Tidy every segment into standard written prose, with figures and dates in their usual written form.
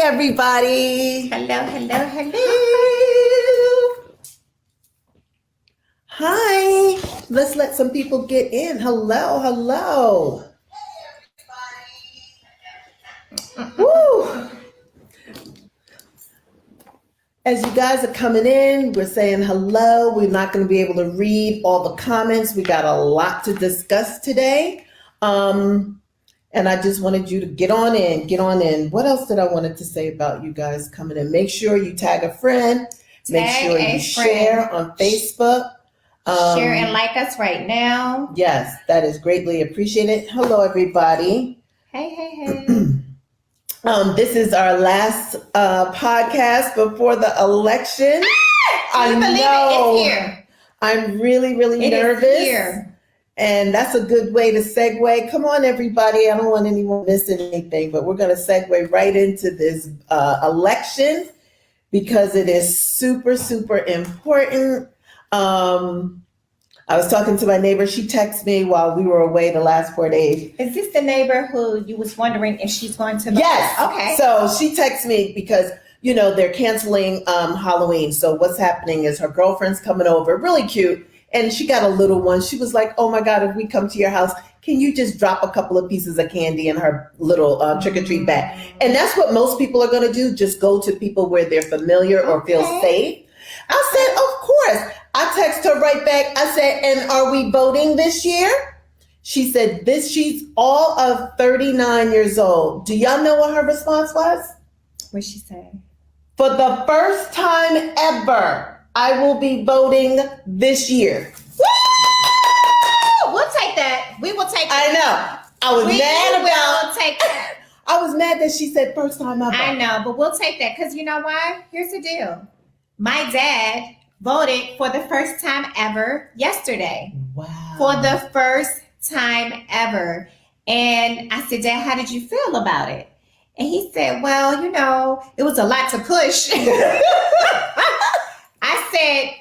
everybody. Hello. Hi. Let's let some people get in. Hello. Woo. As you guys are coming in, we're saying hello. We're not going to be able to read all the comments. We got a lot to discuss today. And I just wanted you to get on in. What else did I wanted to say about you guys coming in? Make sure you tag a friend. Make sure you share on Facebook. Share and like us right now. Yes, that is greatly appreciated. Hello, everybody. Hey. This is our last podcast before the election. I know. It's here. I'm really nervous. Is here. And that's a good way to segue. Come on, everybody. I don't want anyone missing anything, but we're going to segue right into this election because it is super important. I was talking to my neighbor. She texted me while we were away the last 4 days. Is this the neighbor who you was wondering if she's going to vote? Yes. Okay. So she texted me because, they're canceling Halloween. So what's happening is her girlfriend's coming over, really cute. And she got a little one. She was like, oh my God, if we come to your house, can you just drop a couple of pieces of candy in her little trick-or-treat bag? And that's what most people are going to do. Just go to people where they're familiar or feel safe. I said, of course. I text her right back. I said, and are we voting this year? She said, she's all of 39 years old. Do y'all know what her response was? What'd she say? For the first time ever, I will be voting this year. Woo! We'll take that. We will take that. I know. I was mad about. We'll take that. I was mad that she said first time ever. I know, but we'll take that because you know why? Here's the deal. My dad voted for the first time ever yesterday. Wow. For the first time ever. And I said, Dad, how did you feel about it? And he said, well, it was a lot to push. I said,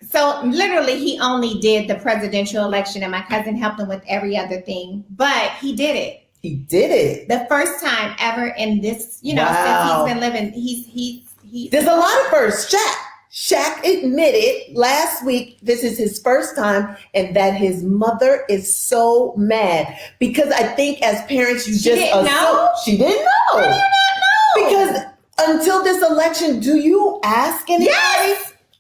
so literally he only did the presidential election and my cousin helped him with every other thing, but he did it. He did it. The first time ever in this, since he's been living, he. There's a lot of firsts. Shaq admitted last week this is his first time and that his mother is so mad because I think as parents you She didn't know? She didn't know. How do you not know? Because until this election, do you ask anybody?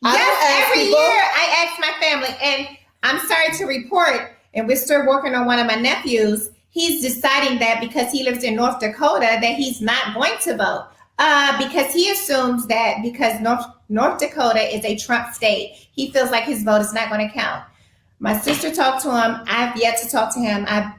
Yes, every year I ask my family, and I'm sorry to report, and we're still working on one of my nephews. He's deciding that because he lives in North Dakota that he's not going to vote because he assumes that because North Dakota is a Trump state, he feels like his vote is not going to count. My sister talked to him. I've yet to talk to him. I've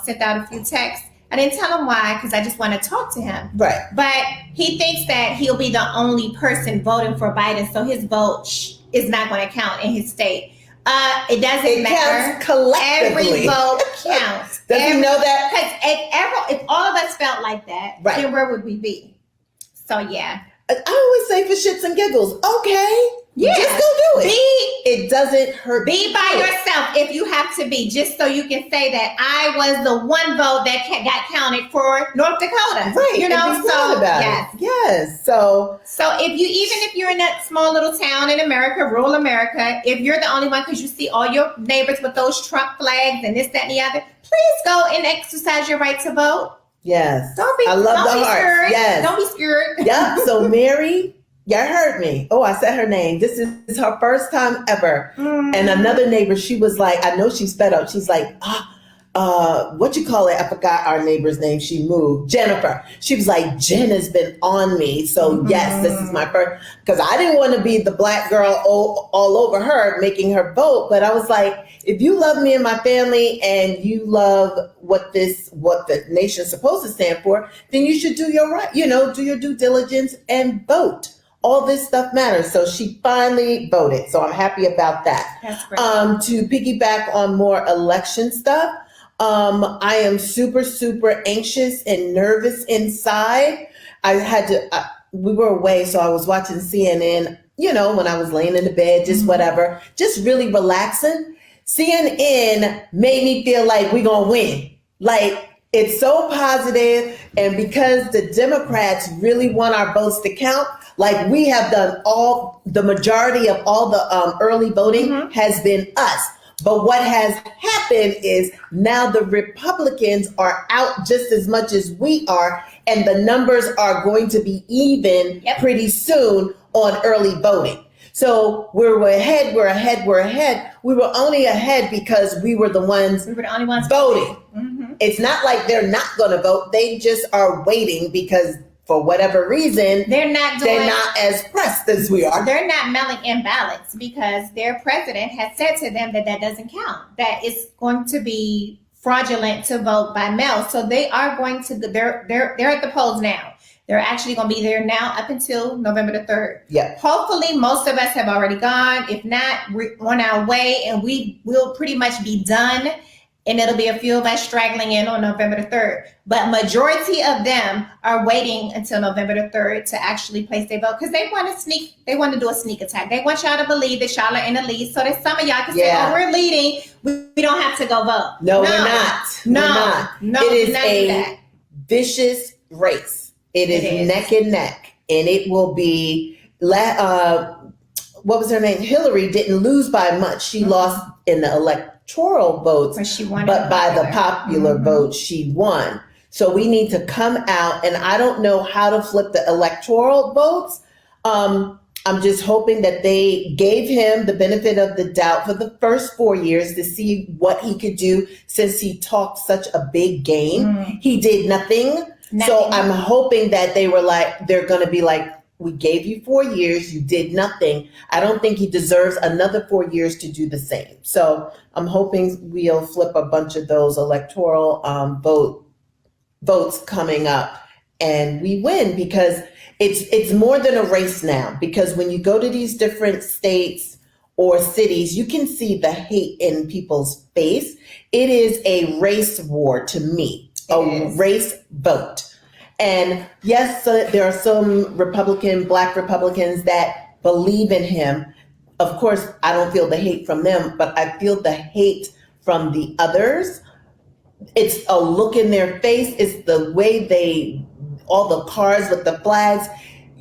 sent out a few texts. I didn't tell him why because I just want to talk to him. Right. But he thinks that he'll be the only person voting for Biden, so his vote is not going to count in his state. It doesn't matter. Counts collectively. Every vote counts. Does he know that? Because if all of us felt like that, right, then where would we be? So yeah. I always say for shits and giggles, okay. Yeah. Just go do it. It doesn't hurt. Be by yourself if you have to be, just so you can say that I was the one vote that got counted for North Dakota. Right. So about it. Yes. So if you're in that small little town in America, rural America, if you're the only one because you see all your neighbors with those Trump flags and this, that, and the other, please go and exercise your right to vote. Yes. Don't be heart. Yes. Don't be scared. Yep. So Mary, y'all heard me. Oh, I said her name. This is her first time ever. And another neighbor, she was like, I know she's fed up. She's like, what you call it? I forgot our neighbor's name. She moved. Jennifer. She was like, Jen has been on me. So yes, this is my first, because I didn't want to be the black girl all over her, making her vote. But I was like, if you love me and my family and you love what the nation's supposed to stand for, then you should do your right, do your due diligence and vote. All this stuff matters. So she finally voted. So I'm happy about that. That's great. To piggyback on more election stuff, I am super anxious and nervous inside. We were away, so I was watching CNN, when I was laying in the bed, just whatever, just really relaxing. CNN made me feel like we're going to win. Like, It's so positive, and because the Democrats really want our votes to count, like we have done the majority of all the early voting has been us. But what has happened is now the Republicans are out just as much as we are, and the numbers are going to be even pretty soon on early voting. So we're ahead. We were only ahead because we were the only ones voting. Mm-hmm. It's not like they're not going to vote. They just are waiting because for whatever reason, they're not as pressed as we are. They're not mailing in ballots because their president has said to them that doesn't count. That it's going to be fraudulent to vote by mail. So they are going to. They're at the polls now. They're actually going to be there now up until November the 3rd. Yeah. Hopefully, most of us have already gone. If not, we're on our way, and we will pretty much be done. And it'll be a few of us straggling in on November the 3rd. But majority of them are waiting until November the 3rd to actually place their vote because they want to do a sneak attack. They want y'all to believe that y'all are in the lead so that some of y'all can say, oh, we're leading. We don't have to go vote. No, we're not. No, it is a vicious race. It is neck and neck. And it will be, what was her name? Hillary didn't lose by much. She lost in the electoral votes, but by the popular vote, she won. So we need to come out, and I don't know how to flip the electoral votes. I'm just hoping that they gave him the benefit of the doubt for the first 4 years to see what he could do since he talked such a big game. He did nothing. So I'm hoping that they're going to be like, we gave you 4 years, you did nothing. I don't think he deserves another 4 years to do the same. So I'm hoping we'll flip a bunch of those electoral votes coming up and we win, because it's more than a race now. Because when you go to these different states or cities, you can see the hate in people's face. It is a race war to me. Race vote. And yes, there are some Black Republicans that believe in him. Of course, I don't feel the hate from them, but I feel the hate from the others. It's a look in their face. It's the way all the cars with the flags.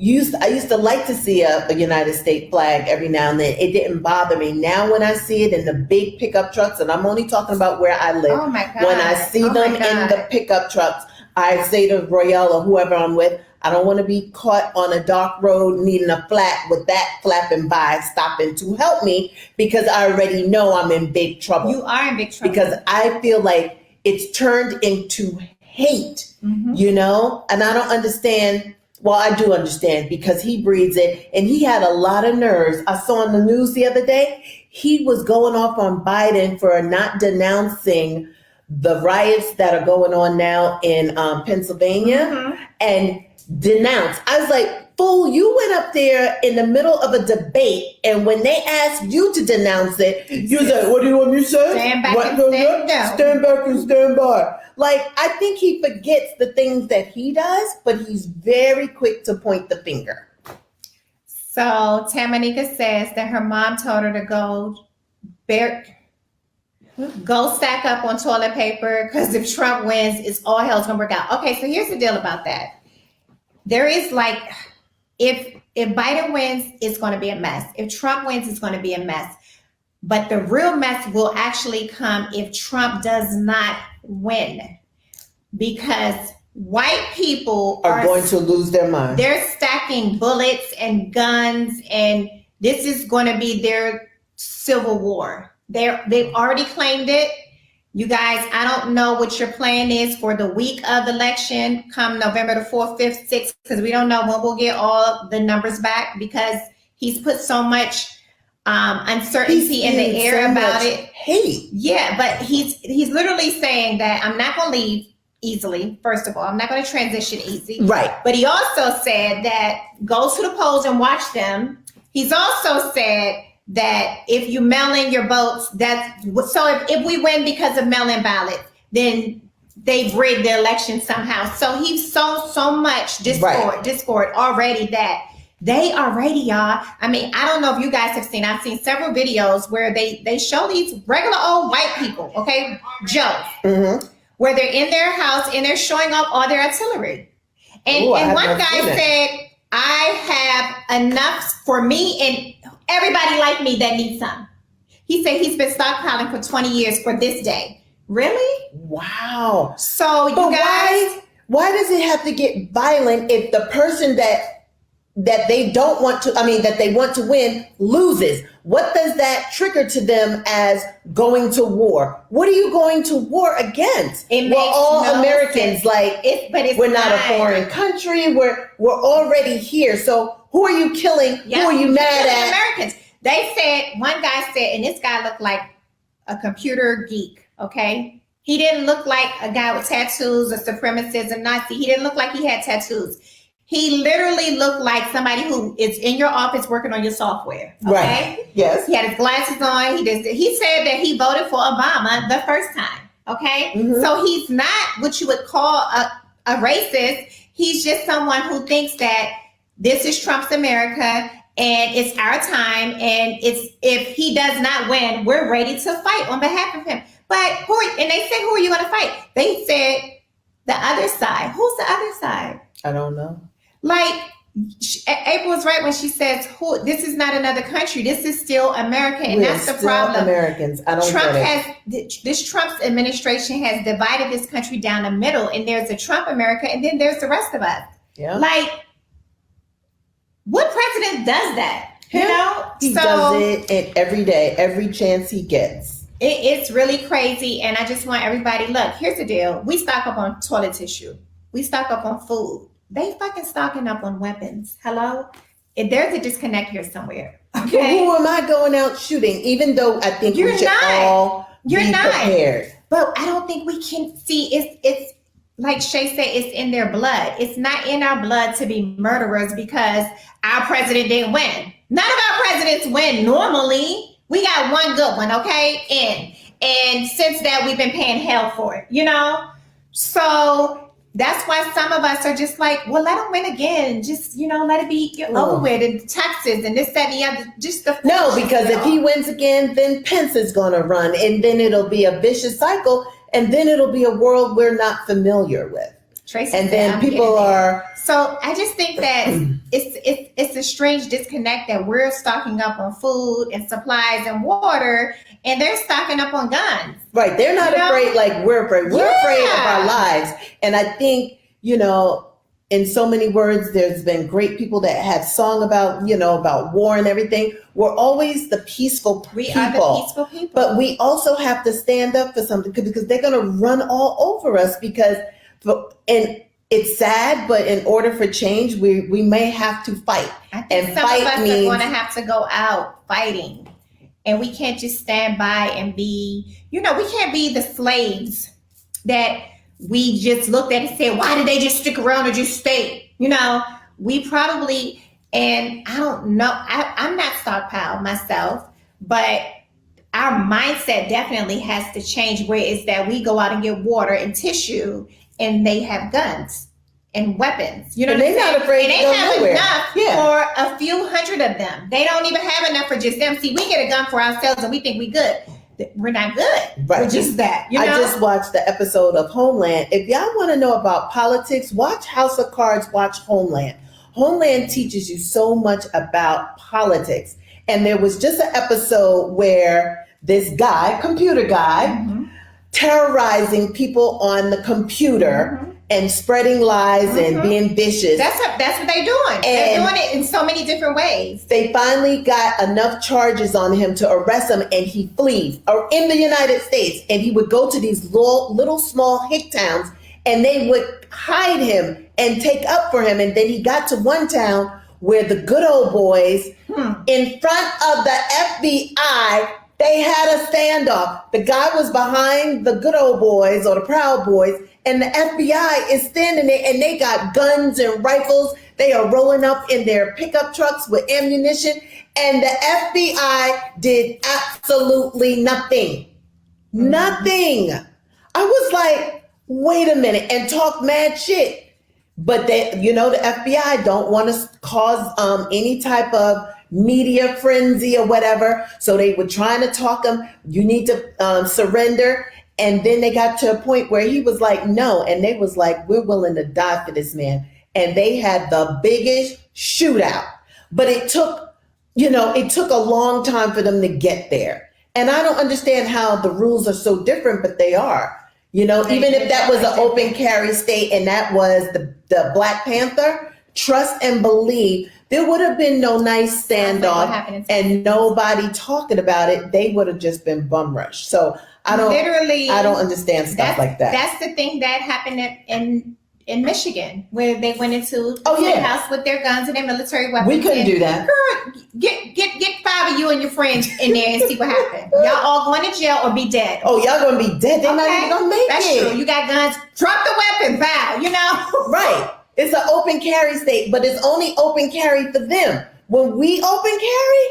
I used to like to see a United States flag every now and then. It didn't bother me. Now when I see it in the big pickup trucks, and I'm only talking about where I live. Oh my God. When I see them in the pickup trucks, I say to Royale or whoever I'm with, I don't want to be caught on a dark road needing a flat with that flapping by, stopping to help me, because I already know I'm in big trouble. You are in big trouble. Because I feel like it's turned into hate, you know? And I don't understand. Well, I do understand because he breeds it, and he had a lot of nerves. I saw on the news the other day, he was going off on Biden for not denouncing the riots that are going on now in Pennsylvania and denounce. I was like, fool, you went up there in the middle of a debate, and when they asked you to denounce it, you was like, what do you want me to say? Stand back and stand down. Stand back and stand by. Like, I think he forgets the things that he does, but he's very quick to point the finger. So Tomeeka says that her mom told her to go stack up on toilet paper because if Trump wins, it's all hell's gonna work out. Okay, so here's the deal about that. There is if Biden wins, it's gonna be a mess. If Trump wins, it's gonna be a mess. But the real mess will actually come if Trump does not win, because white people are going to lose their mind. They're stacking bullets and guns, and this is going to be their civil war. They've already claimed it. You guys, I don't know what your plan is for the week of the election come November the 4th, 5th, 6th, because we don't know when we'll get all the numbers back, because he's put so much uncertainty in the air about it. Hate. Yeah, but he's literally saying that I'm not going to leave easily. First of all, I'm not going to transition easy. Right. But he also said that go to the polls and watch them. He's also said that if you mail in your votes, if we win because of mail-in ballots, then they've rigged the election somehow. So he's so much discord already that they are ready, y'all. I mean, I don't know if you guys have seen, I've seen several videos where they show these regular old white people, okay, Joe, where they're in their house and they're showing off all their artillery. And, Ooh, and one guy said, I have enough for me and everybody like me that needs some. He said he's been stockpiling for 20 years for this day. Really? Wow. So you but guys... why does it have to get violent if the person that they don't want to, that they want to win loses? What does that trigger to them as going to war? What are you going to war against? We're all Americans. We're not a foreign country. We're already here. So who are you killing? Who are you mad at? Americans. They said, one guy said, and this guy looked like a computer geek, okay? He didn't look like a guy with tattoos, a supremacist, a Nazi. He didn't look like he had tattoos. He literally looked like somebody who is in your office working on your software. Okay? Right. Yes. He had his glasses on. He said that he voted for Obama the first time. Okay. Mm-hmm. So he's not what you would call a racist. He's just someone who thinks that this is Trump's America and it's our time. And if he does not win, we're ready to fight on behalf of him. But and they said, who are you going to fight? They said the other side. Who's the other side? I don't know. April was right when she says, this is not another country. This is still America. And that's the problem. Americans. I don't get it. This Trump's administration has divided this country down the middle. And there's a Trump America. And then there's the rest of us. Yeah. What president does that? He does it every day, every chance he gets. It's really crazy. And I just want everybody, look, here's the deal. We stock up on toilet tissue. We stock up on food. They fucking stocking up on weapons. Hello? There's a disconnect here somewhere. Okay. Who am I going out shooting? Even though I think we should all be prepared. But I don't think we can see it's like Shay said, it's in their blood. It's not in our blood to be murderers because our president didn't win. None of our presidents win normally. We got one good one, okay? And since that, we've been paying hell for it, So that's why some of us are just like, well, let them win again. Just, let it be over with. And Texas and this, that, and the other. No, because if he wins again, then Pence is going to run. And then it'll be a vicious cycle. And then it'll be a world we're not familiar with. Tracy and then people are. So I just think that it's a strange disconnect that we're stocking up on food and supplies and water, and they're stocking up on guns. Right. They're not afraid like we're afraid. We're afraid of our lives. And I think, in so many words, there's been great people that have sung about, about war and everything. We're always the peaceful people. We are the peaceful people. But we also have to stand up for something because they're going to run all over us and it's sad, but in order for change, we may have to fight. I think some of us are going to have to go out fighting. And we can't just stand by and be, we can't be the slaves that we just looked at and said, why did they just stick around or just stay? We probably, and I don't know, I'm not stockpiled myself, but our mindset definitely has to change where it's that we go out and get water and tissue and they have guns and weapons. And they're not afraid to go nowhere. And they have enough for a few hundred of them. They don't even have enough for just them. See, we get a gun for ourselves and we think we good. We're not good. Right. We're just that. I just watched the episode of Homeland. If y'all want to know about politics, watch House of Cards, watch Homeland. Homeland teaches you so much about politics. And there was just an episode where this guy, computer guy, terrorizing people on the computer and spreading lies and being vicious. That's what they're doing. They're doing it in so many different ways. They finally got enough charges on him to arrest him, and he flees in the United States. And he would go to these little small hick towns, and they would hide him and take up for him. And then he got to one town where the good old boys, in front of the FBI, they had a standoff. The guy was behind the good old boys or the Proud Boys, and the FBI is standing there, and they got guns and rifles. They are rolling up in their pickup trucks with ammunition, and the FBI did absolutely nothing. Nothing. I was like, wait a minute, and talk mad shit. But they, the FBI don't want to cause any type of media frenzy or whatever. So they were trying to talk them. You need to surrender. And then they got to a point where he was like, no. And they was like, we're willing to die for this man. And they had the biggest shootout. But it took a long time for them to get there. And I don't understand how the rules are so different, but they are. Even if that was an open carry state and that was the Black Panther, trust and believe there would have been no nice standoff and nobody talking about it. They would have just been bum rushed. So I don't understand stuff like that. That's the thing that happened in Michigan, where they went into the house with their guns and their military weapons. We couldn't do that. Girl, get 5 of you and your friends in there and see what happened. Y'all all going to jail or be dead. Oh, y'all gonna be dead. They're not even gonna make That's it. True. You got guns. Drop the weapon, bow. Right. It's an open carry state, but it's only open carry for them. When we open carry,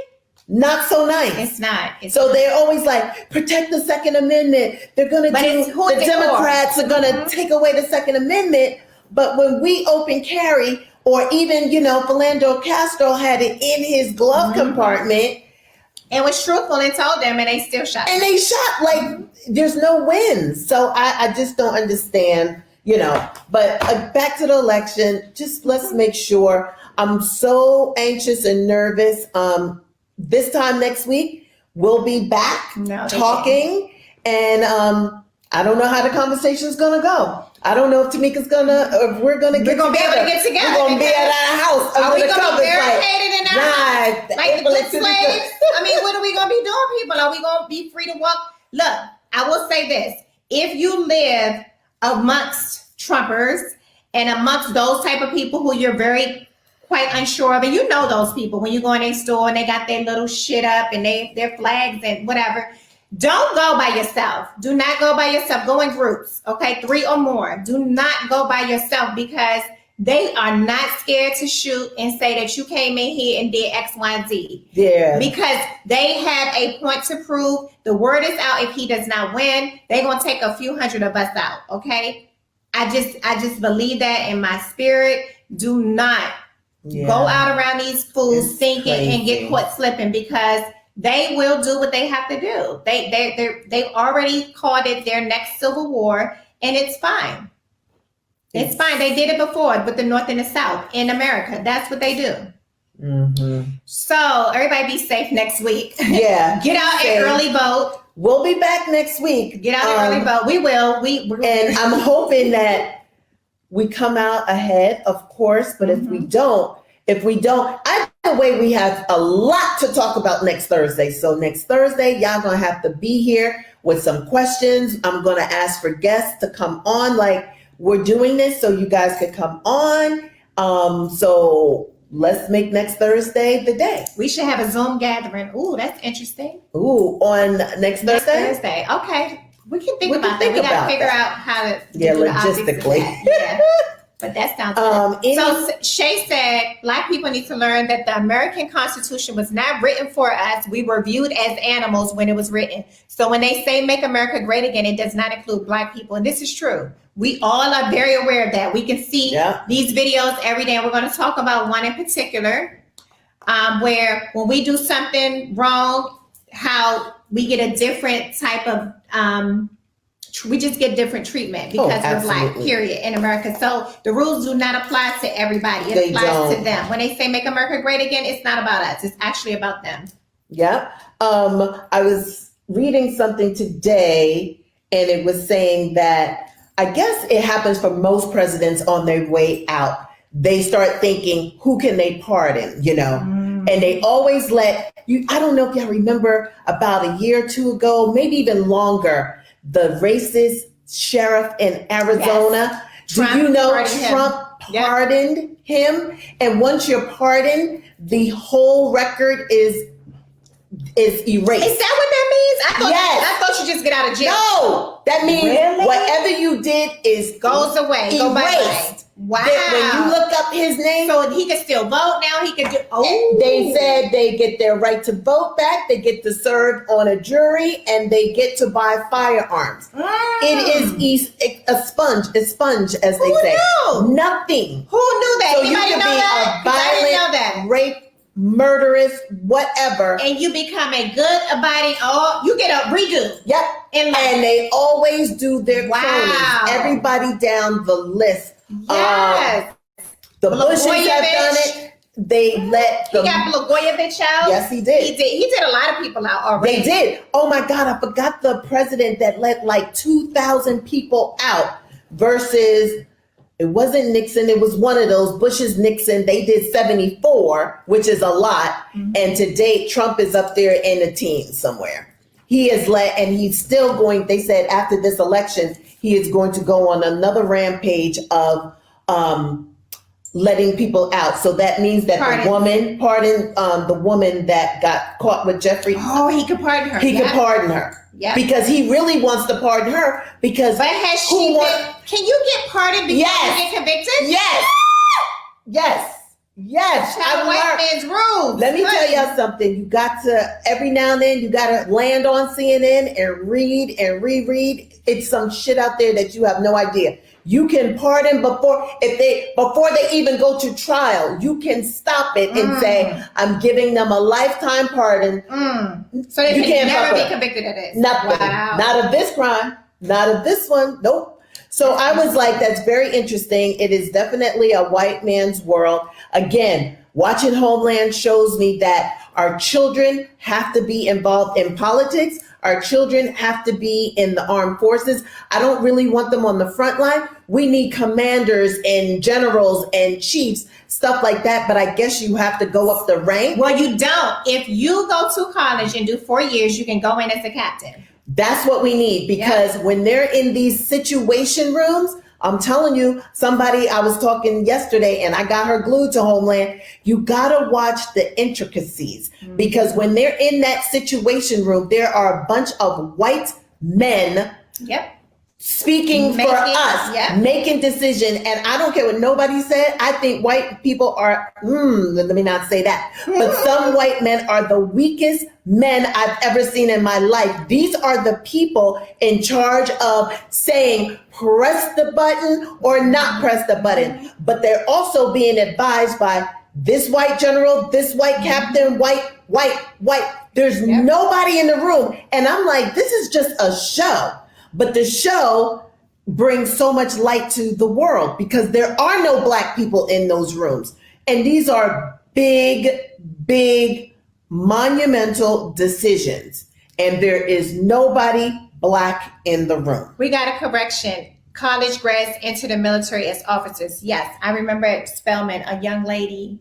not so nice. It's not. So they're always like, protect the Second Amendment. They're going to the Democrats are going to take away the Second Amendment. But when we open carry, or even, Philando Castro had it in his glove compartment. And was truthful and told them, and they still shot. And they shot like there's no wins. So I just don't understand. But back to the election, just let's make sure. I'm so anxious and nervous. This time next week, we'll be back talking. And I don't know how the conversation is going to go. I don't know if Tomeeka's if we're going to get together. We're going to be able to get together. We're going to be at our house. Are we going to be barricaded in our house? Like the good slaves? What are we going to be doing, people? Are we going to be free to walk? Look, I will say this. If you live amongst Trumpers and amongst those type of people who you're very quite unsure of, and those people when you go in a store and they got their little shit up and their flags and whatever, don't go by yourself. Do not go by yourself. Go in groups, okay? 3 or more. Do not go by yourself, because they are not scared to shoot and say that you came in here and did X, Y, and Z. Yeah. Because they have a point to prove. The word is out. If he does not win, they're going to take a few hundred of us out, okay? I just believe that in my spirit. Do not go out around these fools thinking and get caught slipping, because they will do what they have to do. They've already called it their next civil war, and it's fine. It's fine. They did it before with the North and the South in America. That's what they do. Mm-hmm. So everybody be safe next week. Yeah. Get out and early vote. We'll be back next week. Get out and early vote. We will. And I'm hoping that we come out ahead, of course. But if we don't, either way, we have a lot to talk about next Thursday. So next Thursday, y'all gonna have to be here with some questions. I'm gonna ask for guests to come on. Like, we're doing this so you guys could come on. So let's make next Thursday the day. We should have a Zoom gathering. Ooh, that's interesting. Ooh, on next Thursday? Okay. We can think about that. We got to figure out how to do logistically. Yeah. But that sounds good. So Shay said, Black people need to learn that the American Constitution was not written for us. We were viewed as animals when it was written. So when they say make America great again, it does not include Black people. And this is true. We all are very aware of that. We can see these videos every day. And we're going to talk about one in particular, where when we do something wrong, how we get a different type of we just get different treatment because we're Black, period, in America. So the rules do not apply to everybody. It applies to them. When they say make America great again, it's not about us. It's actually about them. Yeah. I was reading something today, and it was saying that I guess it happens for most presidents on their way out. They start thinking, who can they pardon, And they always let you, I don't know if y'all remember about a year or two ago, maybe even longer, the racist sheriff in Arizona. Yes. Do you know Trump pardoned him? And once you're pardoned, the whole record is erased. Is that what that means? I thought you just get out of jail. No, that means whatever you did is goes away. Erased. Go bye-bye. Wow. When you look up his name, so he can still vote now. He can do. They said they get their right to vote back. They get to serve on a jury, and they get to buy firearms. It is a sponge, as they say. Who knew? Nothing. Who knew that? So Anybody you know can be that? a violent, murderous, whatever. And you become a good, abiding, you get a redo. Yep. And they always do their wow. cronies. Everybody down the list. Yes. The Bushes have done it. They let he got Blagojevich out. Yes, he did. He did a lot of people out already. They did. Oh my God, I forgot the president that let like 2,000 people out versus it wasn't Nixon. It was one of those Bush's Nixon. They did 74, which is a lot. Mm-hmm. And to date, Trump is up there in the teens somewhere. He is and he's still going. They said after this election, he is going to go on another rampage of letting people out. So that means that the woman that got caught with Jeffrey. Oh, he could pardon her. He could pardon her. Yeah. Because he really wants to pardon her because but has she been, can you get pardoned because you get convicted? Yes. Yes. Child, white man's rules. Let me tell y'all something. You got to, every now and then, you got to land on CNN and read and reread. It's some shit out there that you have no idea. You can pardon before they even go to trial. You can stop it and say, I'm giving them a lifetime pardon. So they can never be convicted of this. Nothing. Wow. Not of this crime. Not of this one. Nope. So I was like, that's very interesting. It is definitely a white man's world. Again, watching Homeland shows me that our children have to be involved in politics. Our children have to be in the armed forces. I don't really want them on the front line. We need commanders and generals and chiefs, stuff like that. But I guess you have to go up the rank. Well, you don't. If you go to college and do 4 years, you can go in as a captain. That's what we need because when they're in these situation rooms, I'm telling you, I was talking yesterday and I got her glued to Homeland. You got to watch the intricacies because when they're in that situation room, there are a bunch of white men speaking for us, making decision. And I don't care what nobody said. I think white people are, let me not say that, but some white men are the weakest men I've ever seen in my life. These are the people in charge of saying, press the button or not press the button. But they're also being advised by this white general, this white captain, white. There's nobody in the room. And I'm like, this is just a show. But the show brings so much light to the world because there are no black people in those rooms. And these are big, monumental decisions. And there is nobody black in the room. We got a correction. College grads enter the military as officers. Yes, I remember at Spelman, a young lady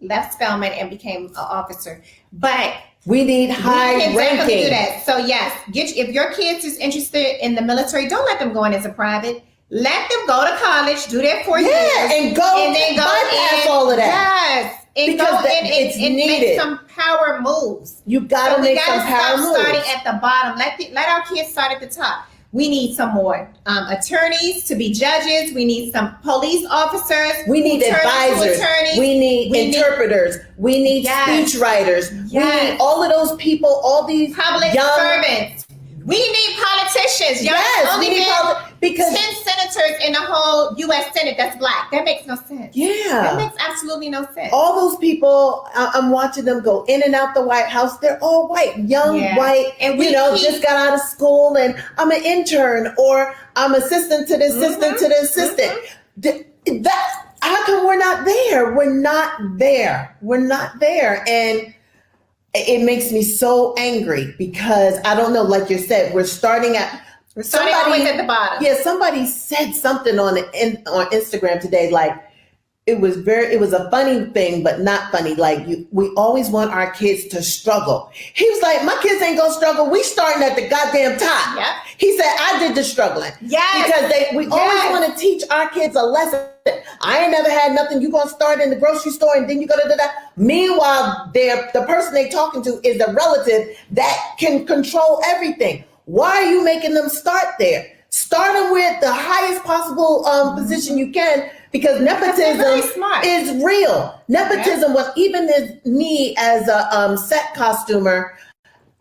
left Spelman and became an officer. But we need high ranking. Do that. So yes, if your kids is interested in the military, don't let them go in as a private. Let them go to college, do their 4 years, and then bypass all of that. Yes, and because go in and make some power moves. You got to make some power moves. Starting at the bottom. Let our kids start at the top. We need some more attorneys to be judges. We need some police officers. We need advisors. We need interpreters. We need speech writers. We need all of those people, all these public servants. We need politicians. Because 10 senators in the whole U.S. Senate that's black. That makes no sense. Yeah. That makes absolutely no sense. All those people, I'm watching them go in and out the White House. They're all white, young, white, and just got out of school and I'm an intern or I'm assistant to the assistant to the assistant. How come we're not there? We're not there. And it makes me so angry because I don't know, like you said, we're starting always at the bottom. Yeah, somebody said something on Instagram today, like it was a funny thing, but not funny. Like we always want our kids to struggle. He was like, my kids ain't gonna struggle. We starting at the goddamn top. Yep. He said, I did the struggling. Yes. Because we always want to teach our kids a lesson. I ain't never had nothing. You gonna start in the grocery store and then you go to that. Meanwhile, the person they talking to is a relative that can control everything. Why are you making them start there? Start them with the highest possible position you can, because nepotism is real. Nepotism was even as me as a set costumer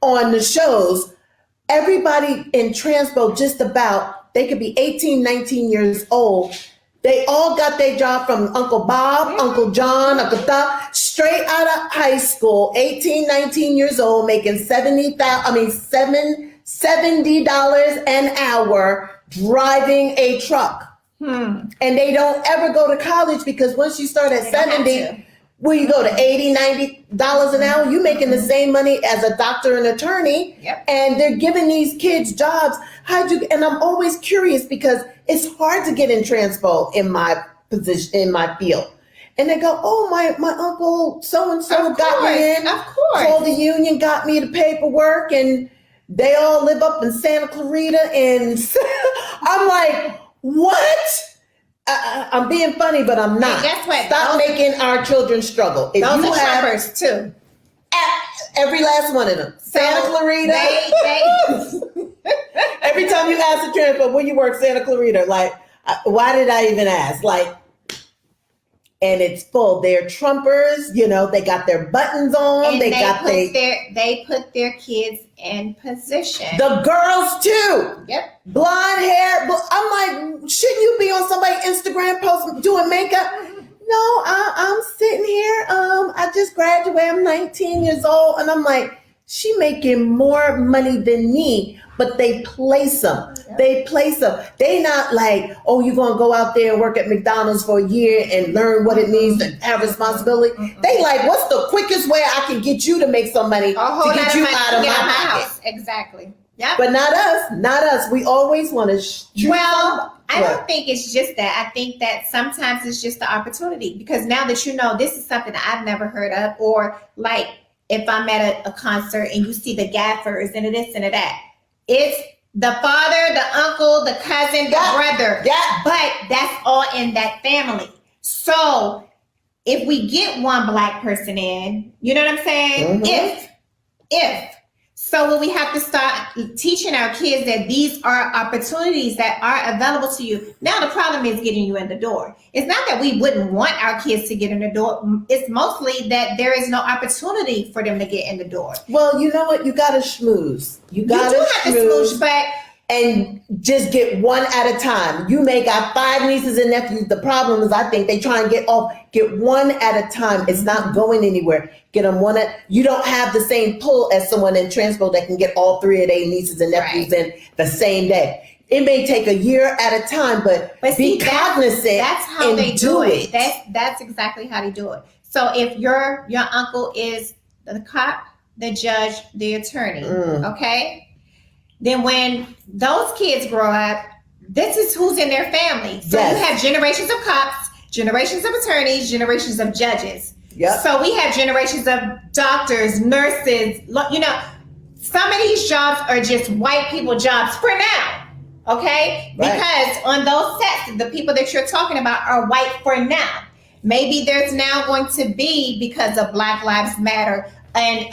on the shows. Everybody in Transpo, just about, they could be 18, 19 years old. They all got their job from Uncle Bob, Uncle John, Uncle Doc, straight out of high school, 18, 19 years old, making $70 an hour driving a truck. And they don't ever go to college because once you start at 70, where you go to $80, $90 an hour, you're making the same money as a doctor and attorney. And they're giving these kids jobs. And I'm always curious because it's hard to get in transpo in my position, in my field. And they go, oh, my uncle so-and-so got me in. Of course. So the union got me the paperwork and they all live up in Santa Clarita. And I'm like, what? I'm being funny, but I'm not. Hey, guess what? Stop making our children struggle. If those you are have trumpers too. Every last one of them. Santa Clarita. Every time you ask the transfer, where you work, Santa Clarita, like, why did I even ask? Like, and it's full. They're trumpers, you know, they got their buttons on. And they put their kids in position. The girls too. Yep. Blonde hair. I'm like, shouldn't you be on somebody's Instagram post doing makeup? No, I'm sitting here. I just graduated. I'm 19 years old. And I'm like, she making more money than me, but they place them. Yep. They place them. They not like, oh, you're going to go out there and work at McDonald's for a year and learn what it means to have responsibility. They like, what's the quickest way I can get you to make some money to get you out of my house? Exactly. Yeah. But not us. We always want to. I don't think it's just that. I think that sometimes it's just the opportunity because now that you know this is something that I've never heard of, or like if I'm at a concert and you see the gaffers and this and that, it's the father, the uncle, the cousin, the brother. Yeah. But that's all in that family. So if we get one black person in, you know what I'm saying? If. So when we have to start teaching our kids that these are opportunities that are available to you. Now the problem is getting you in the door. It's not that we wouldn't want our kids to get in the door. It's mostly that there is no opportunity for them to get in the door. Well, you know what? You got to schmooze. You do have to schmooze, but and just get one at a time. You may got 5 nieces and nephews. The problem is, I think they try and get one at a time. It's not going anywhere. Get them one at. You don't have the same pull as someone in transpo that can get all 3 of their nieces and nephews in the same day. It may take a year at a time, but be cognizant. That's how they do it. That's exactly how they do it. So if your uncle is the cop, the judge, the attorney, okay? Then when those kids grow up, this is who's in their family. So you have generations of cops, generations of attorneys, generations of judges. Yep. So we have generations of doctors, nurses. You know, some of these jobs are just white people jobs for now, okay? Right. Because on those sets, the people that you're talking about are white for now. Maybe there's now going to be, because of Black Lives Matter, and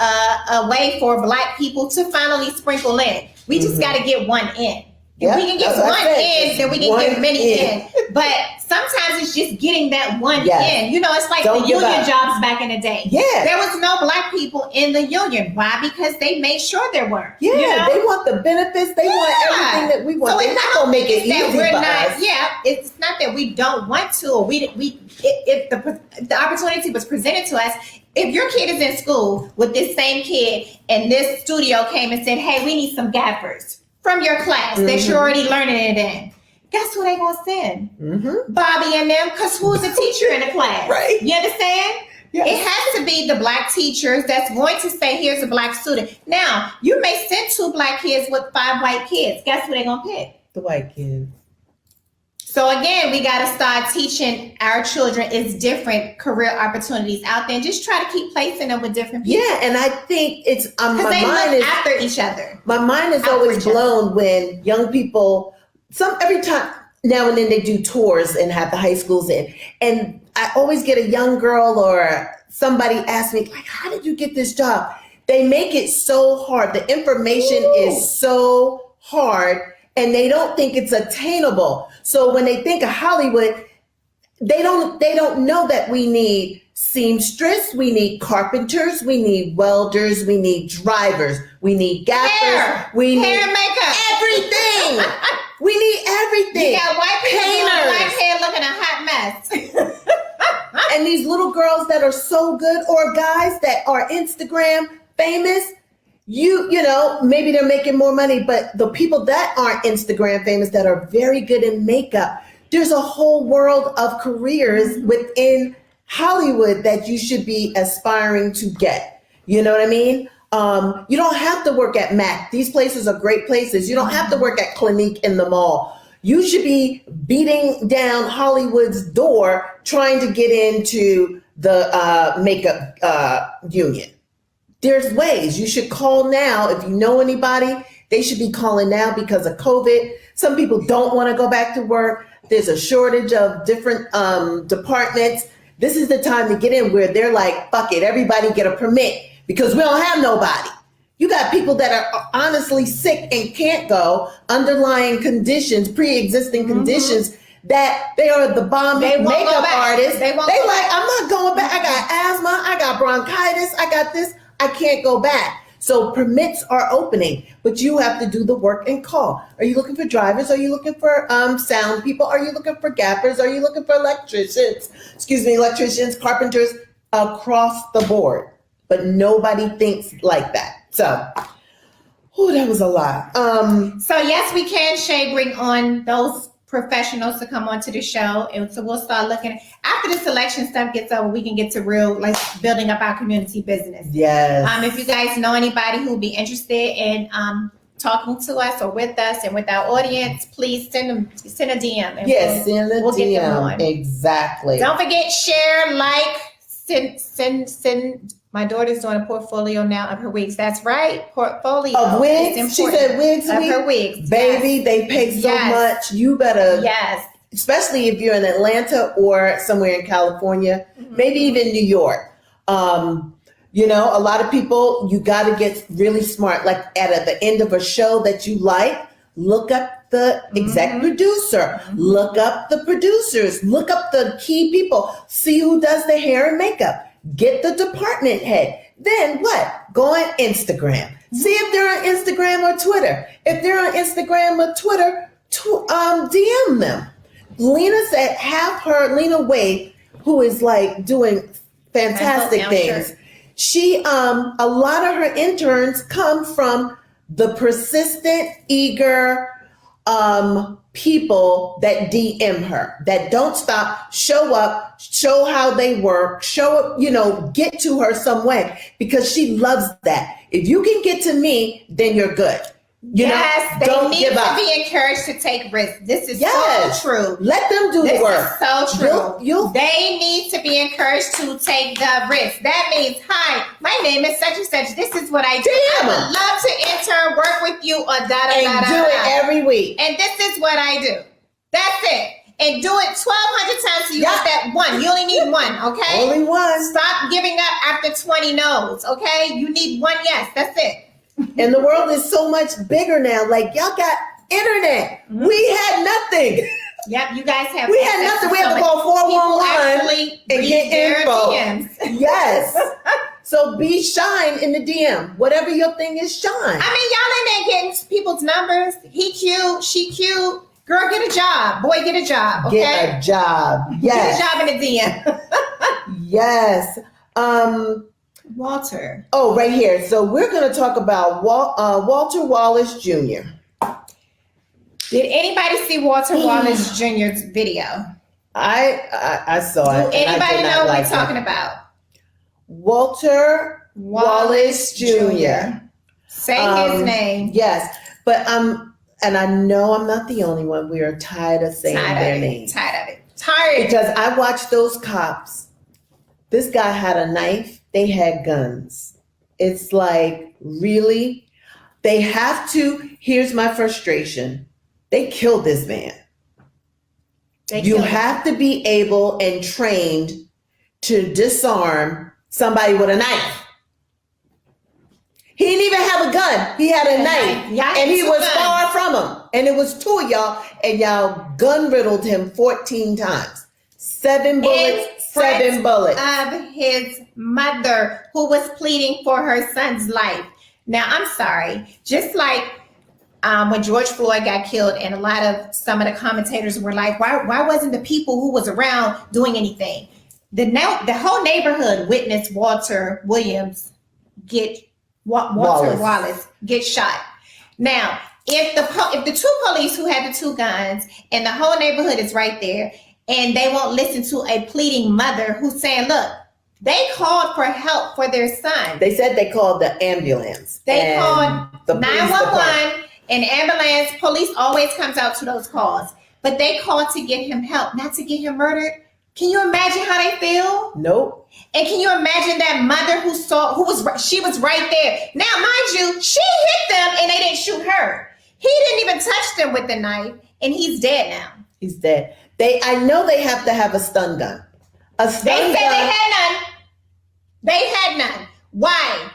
a way for black people to finally sprinkle in. We just got to get one in. If we can get one in, then we can get many in. But sometimes it's just getting that one in. You know, it's like the union jobs back in the day. Yeah. There was no black people in the union. Why? Because they made sure there were. Yeah, you know? They want the benefits. They want everything that we want. So they're not going to make it easy for us. Yeah, it's not that we don't want to. Or if the opportunity was presented to us, if your kid is in school with this same kid and this studio came and said, hey, we need some gaffers from your class that you're already learning it in, guess who they going to send? Bobby and them, because who's the teacher in the class? Right. You understand? Yes. It has to be the black teachers that's going to say, here's a black student. Now, you may send 2 black kids with 5 white kids. Guess who they're going to pick? The white kids. So again, we got to start teaching our children is different career opportunities out there, and just try to keep placing them with different people. Yeah, and I think it's my mind is after each other. My mind is always blown when young people. Every time now and then they do tours and have the high schools in, and I always get a young girl or somebody ask me like, "How did you get this job?" They make it so hard. The information is so hard. And they don't think it's attainable. So when they think of Hollywood, they don't know that we need seamstress, we need carpenters, we need welders, we need drivers, we need gaffers, we need hair, makeup, everything. We need everything. You got white people doing Painters. black hair looking a hot mess. And these little girls that are so good, or guys that are Instagram famous, you know, maybe they're making more money, but the people that aren't Instagram famous that are very good in makeup, there's a whole world of careers within Hollywood that you should be aspiring to get. You know what I mean? You don't have to work at MAC. These places are great places. You don't have to work at Clinique in the mall. You should be beating down Hollywood's door trying to get into the makeup union. There's ways. You should call now. If you know anybody, they should be calling now because of COVID. Some people don't want to go back to work. There's a shortage of different departments. This is the time to get in where they're like, fuck it, everybody get a permit because we don't have nobody. You got people that are honestly sick and can't go, underlying conditions, pre-existing conditions that they are the bomb makeup artists. They like, I'm not going back. I got asthma. I got bronchitis. I got this. I can't go back. So permits are opening, but you have to do the work and call. Are you looking for drivers? Are you looking for sound people? Are you looking for gappers? Are you looking for electricians, carpenters, across the board? But nobody thinks like that. So, that was a lot. So yes, we can, Shay, bring on those professionals to come onto the show, and so we'll start looking after this election stuff gets over. We can get to real building up our community business. Yes. If you guys know anybody who would be interested in talking to us or with us and with our audience, please send a DM. And send a we'll DM. get them on. Exactly. Don't forget, share, like, send. My daughter's doing a portfolio now of her wigs. That's right, portfolio of wigs. She said wigs. Of her wigs, baby. Yes. They pay so much. You better. Yes. Especially if you're in Atlanta or somewhere in California, maybe even New York. You know, a lot of people, you got to get really smart. Like at the end of a show that you like, look up the exec producer, look up the producers, look up the key people, see who does the hair and makeup, get the department head. Then what? Go on Instagram. See if they're on Instagram or Twitter. If they're on Instagram or Twitter, DM them. Lena said, Lena Wade, who is like doing fantastic things. Sure. She, a lot of her interns come from the persistent, eager people that DM her, that don't stop, show up, show how they work, show up, get to her some way, because she loves that. If you can get to me, then you're good. Yes, they need to be encouraged to take risks. This is so true. Let them do the work. This is so true. They need to be encouraged to take the risk. That means, hi, my name is such and such. This is what I do. I would love to intern, work with you, or and do it every week. And this is what I do. That's it. And do it 1,200 times so you get that one. You only need one, okay? Only one. Stop giving up after 20 no's, okay? You need one yes. That's it. And the world is so much bigger now. Like, y'all got internet. We had nothing. Yep, you guys have. We had nothing. We had to call 411 and get info. Yes. So be shine in the DM. Whatever your thing is, shine. I mean, y'all ain't getting people's numbers. He cute, she cute. Girl, get a job. Boy, get a job. Okay? Get a job. Yes. Get a job in the DM. Yes. Walter. Oh, right here. So we're going to talk about Walter Wallace Jr. Did anybody see Walter Wallace Jr.'s video? I saw it. Anybody know what we're talking about? Walter Wallace Jr. Say his name. Yes, but and I know I'm not the only one. We are tired of saying their names. Tired of it. Tired. Because I watched those cops. This guy had a knife. They had guns. It's like, really? They have to. Here's my frustration. They killed this man. You have to be able and trained to disarm somebody with a knife. He didn't even have a gun. He had a knife. And he was far from him. And it was two of y'all. And y'all gun riddled him 14 times. 7 bullets. 7 bullets. Of his mother, who was pleading for her son's life. Now, I'm sorry. Just like when George Floyd got killed, and some of the commentators were like, why wasn't the people who was around doing anything? The whole neighborhood witnessed Walter Wallace get shot. Now, if the two police who had the two guns and the whole neighborhood is right there, and they won't listen to a pleading mother who's saying, look, they called for help for their son. They said they called the ambulance. They called 911, and ambulance, police always comes out to those calls. But they called to get him help, not to get him murdered. Can you imagine how they feel? Nope. And can you imagine that mother she was right there. Now, mind you, she hit them and they didn't shoot her. He didn't even touch them with the knife, and he's dead now. He's dead. I know they have to have a stun gun. They said they had none. They had none. Why?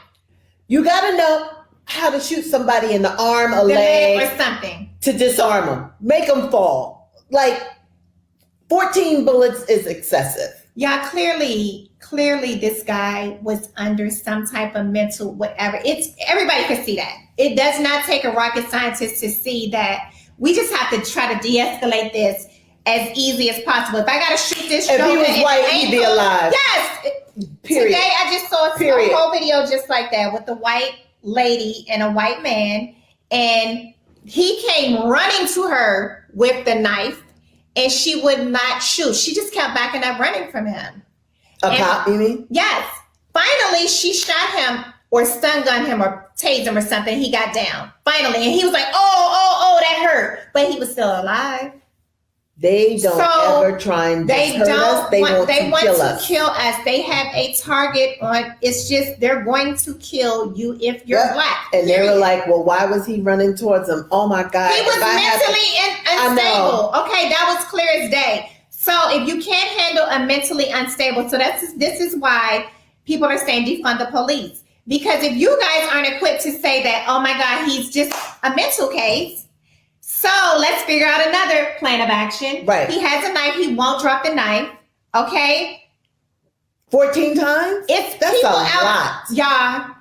You got to know how to shoot somebody in the arm, a leg, or something to disarm them, make them fall. Like 14 bullets is excessive. Yeah, clearly this guy was under some type of mental whatever. Everybody could see that. It does not take a rocket scientist to see that. We just have to try to de-escalate this as easy as possible. If I got to shoot this, if he was white, he'd be alive. Yes. Period. Today I just saw a whole video just like that with a white lady and a white man, and he came running to her with the knife, and she would not shoot. She just kept backing up, running from him. Cop, you mean? Yes. Finally, she shot him or stun gunned him or tased him or something. He got down. Finally. And he was like, oh, that hurt. But he was still alive. They don't ever try and hurt us. They want to kill us. They have a target on. It's just they're going to kill you if you're black. And they were like, well, why was he running towards them? Oh my God. He was mentally unstable. Okay, that was clear as day. So if you can't handle a mentally unstable, so this is why people are saying defund the police. Because if you guys aren't equipped to say that, oh my God, he's just a mental case. So let's figure out another plan of action. Right. He has a knife. He won't drop the knife. Okay. 14 times? That's a lot. Yeah.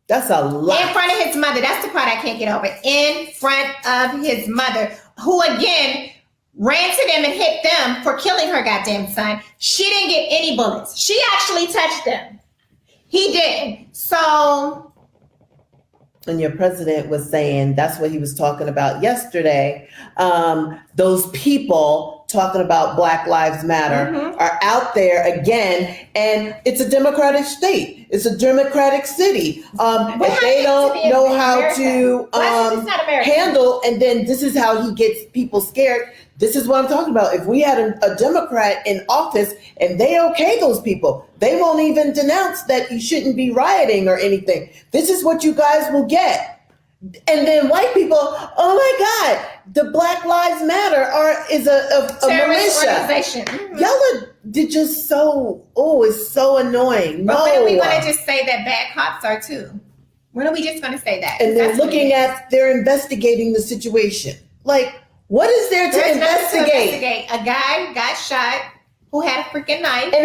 That's a lot. In front of his mother. That's the part I can't get over. In front of his mother, who again ran to them and hit them for killing her goddamn son. She didn't get any bullets. She actually touched them. He didn't. So... And your president was saying that's what he was talking about yesterday. Those people talking about Black Lives Matter are out there again, and it's a democratic state. It's a democratic city. If they don't know how to handle, and then this is how he gets people scared. This is what I'm talking about. If we had a Democrat in office and they okay those people, they won't even denounce that you shouldn't be rioting or anything. This is what you guys will get. And then white people, oh my God, the Black Lives Matter is a militia. Organization. Y'all are just it's so annoying. But when are we going to just say that bad cops are too? When are we just going to say that? And they're investigating the situation. Like, what is there to investigate? A guy got shot who had a freaking knife. And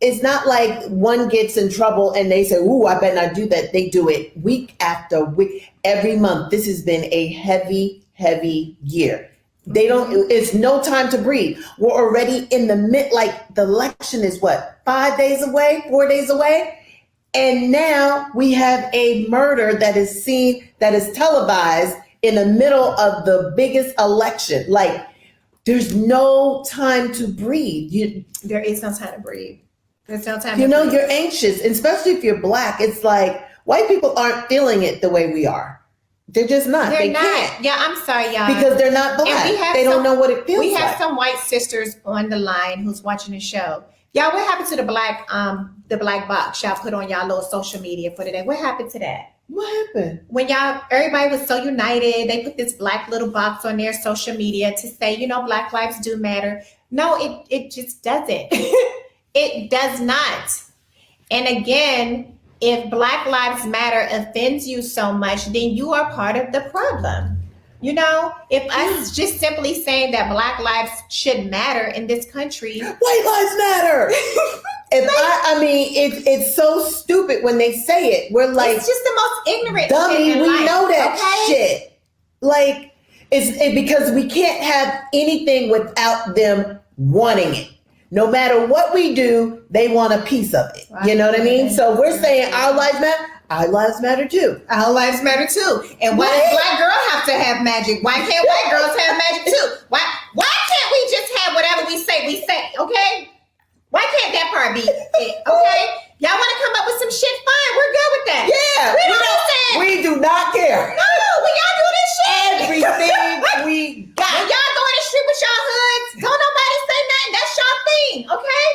it's not like one gets in trouble and they say, ooh, I better not do that. They do it week after week, every month. This has been a heavy, heavy year. It's no time to breathe. We're already in the the election is 5 days away, 4 days away? And now we have a murder that is televised in the middle of the biggest election. Like, there's no time to breathe. There is no time to breathe. There's no time. You're anxious, especially if you're black. It's like white people aren't feeling it the way we are. They're just not. They can't. Yeah, I'm sorry, y'all. Because they're not black. They don't know what it feels like. We have some white sisters on the line who's watching the show. Y'all, what happened to the black box y'all put on y'all little social media for today? What happened to that? What happened? When everybody was so united, they put this black little box on their social media to say, Black lives do matter. No, it just doesn't. It does not. And again, if Black Lives Matter offends you so much, then you are part of the problem. If us just simply saying that Black lives should matter in this country. White lives matter. I mean, it's so stupid when they say it. We're like, it's just the most ignorant dummy. shit in We life, know that okay? shit. Like, because we can't have anything without them wanting it. No matter what we do, they want a piece of it. You know what I mean? So we're saying our lives matter. Our lives matter too. Our lives matter too. And why does black girl have to have magic? Why can't white girls have magic too? Why can't we just have whatever we say? Okay? Why can't that part be it? Okay? Y'all want to come up with some shit? Fine, we're good with that. Yeah, we do not care. No, when y'all do this shit, everything we got. When y'all go in the street with y'all hoods, don't nobody say nothing. That's y'all thing, okay?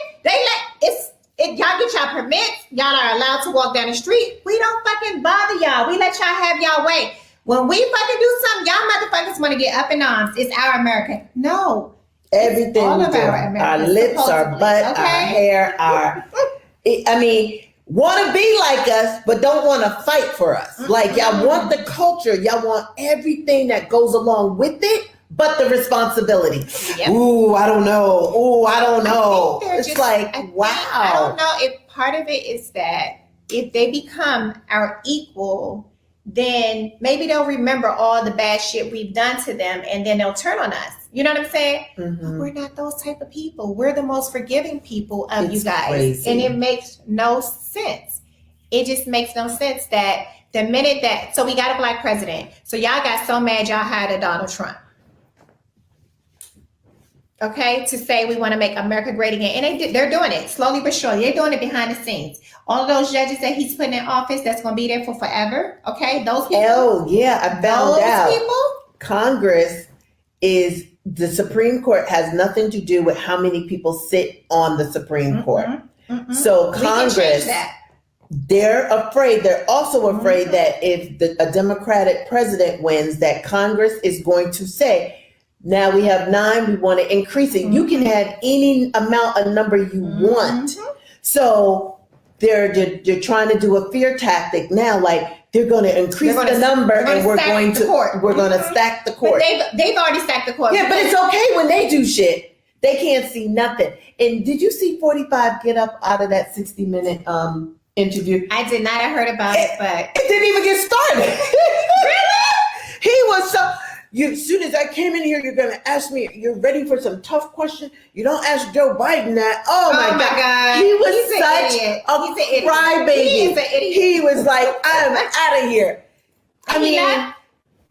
Y'all get y'all permits. Y'all are allowed to walk down the street. We don't fucking bother y'all. We let y'all have y'all way. When we fucking do something, y'all motherfuckers want to get up in arms. It's our America. No. Everything all we of do. Our lips, our butt, okay? our hair, want to be like us, but don't want to fight for us. Mm-hmm. Like, y'all want the culture. Y'all want everything that goes along with it, but the responsibility. Yep. Ooh, I don't know. It's wow. I don't know if part of it is that if they become our equal, then maybe they'll remember all the bad shit we've done to them, and then they'll turn on us. You know what I'm saying? Mm-hmm. But we're not those type of people. We're the most forgiving people of you guys. Crazy. And it makes no sense. It just makes no sense that the minute that, so we got a black president. So y'all got so mad y'all hired a Donald Trump. Okay, to say we want to make America great again. And they're doing it slowly but surely. They're doing it behind the scenes. All of those judges that he's putting in office that's going to be there for forever. Okay, those people. Oh, yeah, I found out. People? Congress is, the Supreme Court has nothing to do with how many people sit on the Supreme Court. Mm-hmm. So Congress, they're afraid. They're also afraid that if a Democratic president wins, that Congress is going to say, now we have 9, we want to increase it. You can have any number you want. So they're trying to do a fear tactic now, like they're going to increase the number and we're going to stack the court. But they've already stacked the court. Yeah, but it's okay when they do shit. They can't see nothing. And did you see 45 get up out of that 60-minute interview? I did not. I heard about it, but it didn't even get started. Really? He was so. As soon as I came in here, you're going to ask me, you're ready for some tough questions? You don't ask Joe Biden that. Oh my God. He was such a crybaby. He is an idiot. He was like, I'm out of here. I mean,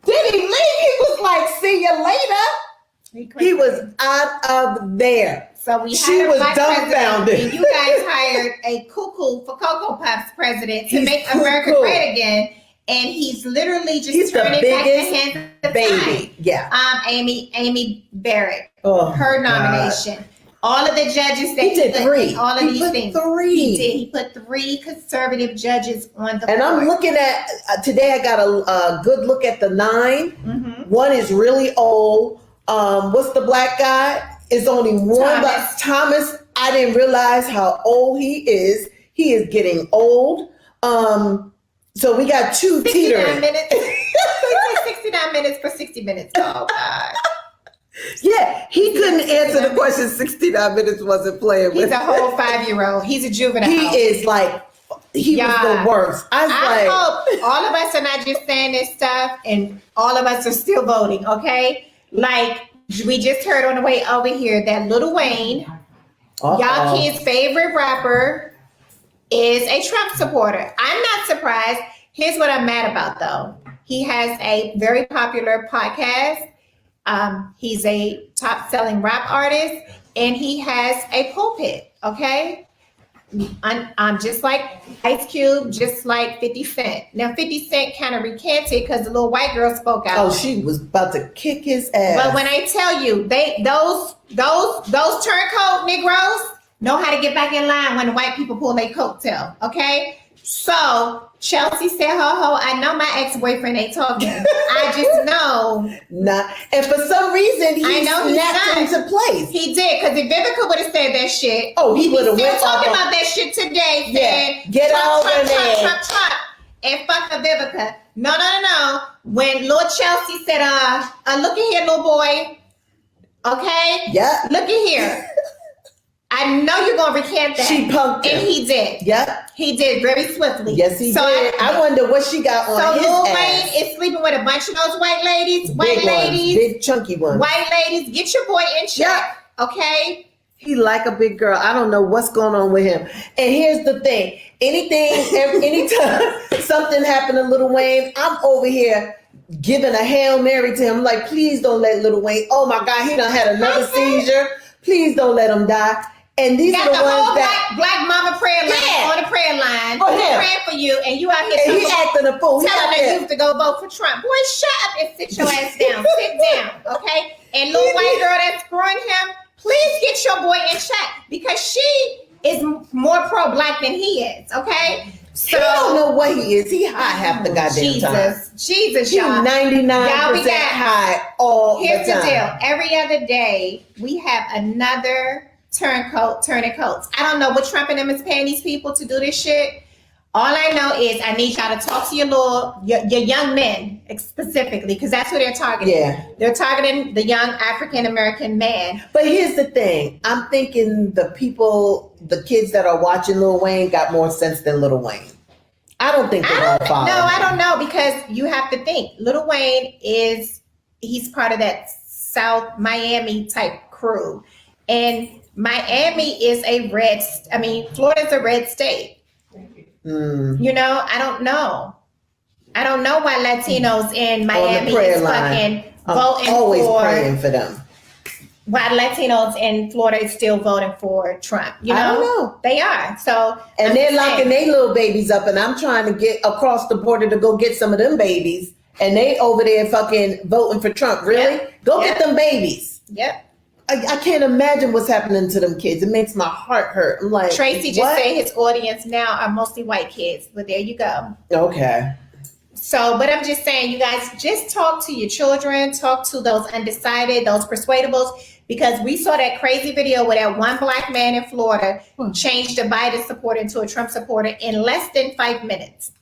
did he leave? He was like, see you later. He was out of there. So she was dumbfounded. And you guys hired a cuckoo for Cocoa Puffs president to make America great again. And he's literally just turning back the hands of time. Yeah. Amy Barrett, her nomination. God. All of the judges that he did three. All of these things. He did. He put 3 conservative judges on the And board. I'm looking at, today I got a good look at the 9. Mm-hmm. One is really old. What's the black guy? It's only one. But Thomas, I didn't realize how old he is. He is getting old. So we got 2 teetering. 69 minutes. 69 minutes for 60 minutes. Oh, God. Yeah, he couldn't answer the question. 69 minutes wasn't playing with. He's a whole 5-year-old. He's a juvenile. He is like, he was the worst. I hope all of us are not just saying this stuff and all of us are still voting, okay? Like, we just heard on the way over here that Lil Wayne, y'all kids' favorite rapper, is a Trump supporter. I'm not surprised. Here's what I'm mad about, though. He has a very popular podcast. He's a top-selling rap artist, and he has a pulpit, okay? I'm just like Ice Cube, just like 50 Cent. Now, 50 Cent kind of recanted because the little white girl spoke out. Oh, she was about to kick his ass. But when I tell you, those turncoat Negroes know how to get back in line when the white people pull their coattail, okay? So Chelsea said, ho, I know my ex-boyfriend ain't talking. I just know. Nah. And for some reason, he snapped into place. He did, because if Vivica would have said that shit, he would have went talking about that shit today, saying, get over there. Trump, and fuck a Vivica. No. When Lord Chelsea said, look at here, little boy, okay? Yeah. Look at here. I know you're gonna recant that. She punked him. And he did. Yep. He did very swiftly. Yes, he did. I wonder what she got on his Lil ass. Wayne is sleeping with a bunch of those white ladies. Big ones, big chunky ones. White ladies, get your boy in check. Okay? He like a big girl. I don't know what's going on with him. And here's the thing. Anytime something happened to Lil Wayne, I'm over here giving a Hail Mary to him. Like, please don't let Lil Wayne. Oh my God, he done had another seizure. Please don't let him die. And these are the ones that black mama prayer line on the prayer line. Praying for you, and you out here and he acting a fool. Telling the youth to go vote for Trump. Boy, shut up and sit your ass down. Sit down, okay? And little white girl that's screwing him, please get your boy in check because she is more pro-black than he is, okay? So he don't know what he is. He high half the goddamn time. Jesus, He's y'all. 99% high all the time. Here's the deal. Every other day, we have another turning coats. I don't know what Trump and them is paying these people to do this shit. All I know is I need y'all to talk to your young men specifically, because that's who they're targeting. Yeah. They're targeting the young African-American man. But here's the thing. I'm thinking the kids that are watching Lil Wayne got more sense than Lil Wayne. I don't think they're going to follow. No, I don't know, because you have to think. Lil Wayne he's part of that South Miami type crew. And Miami is Florida's a red state. You know, I don't know why Latinos in Miami is fucking voting always praying for them. Why Latinos in Florida is still voting for Trump. You know? I don't know. They are. So and they're locking their little babies up, and I'm trying to get across the border to go get some of them babies, and they over there fucking voting for Trump. Really? Yep. Go get them babies. Yep. I can't imagine what's happening to them kids. It makes my heart hurt. I'm like, Tracy just said his audience now are mostly white kids, but there you go. Okay. So, but I'm just saying, you guys, just talk to your children, talk to those undecided, those persuadables, because we saw that crazy video where that one black man in Florida changed a Biden supporter into a Trump supporter in less than 5 minutes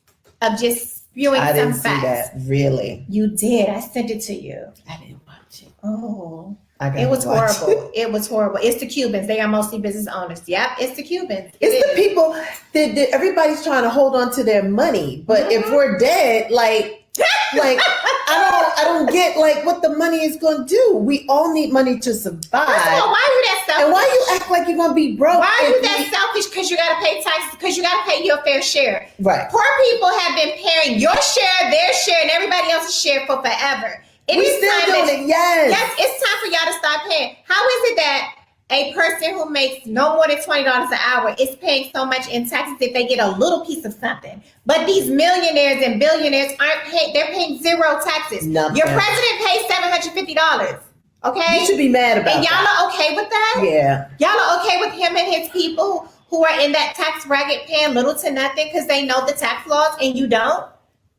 of just spewing some facts. I didn't see that, really. You did. I sent it to you. I didn't watch it. Oh. It was horrible. It was horrible. It's the Cubans. They are mostly business owners. Yep, it's the Cubans. It's the people that everybody's trying to hold on to their money. But if we're dead, like I don't get like what the money is going to do. We all need money to survive. First of all, why are you that selfish? And why you act like you're going to be broke? Why are you that selfish? Because you got to pay taxes. Because you got to pay your fair share. Right. Poor people have been paying your share, their share, and everybody else's share for forever. We still doing it, yes. Yes, it's time for y'all to stop paying. How is it that a person who makes no more than $20 an hour is paying so much in taxes if they get a little piece of something? But these millionaires and billionaires aren't paying, they're paying zero taxes. Nothing. Your president pays $750. Okay? You should be mad about that. And y'all that. are okay with that? Yeah. Y'all are okay with him and his people who are in that tax bracket paying little to nothing because they know the tax laws and you don't?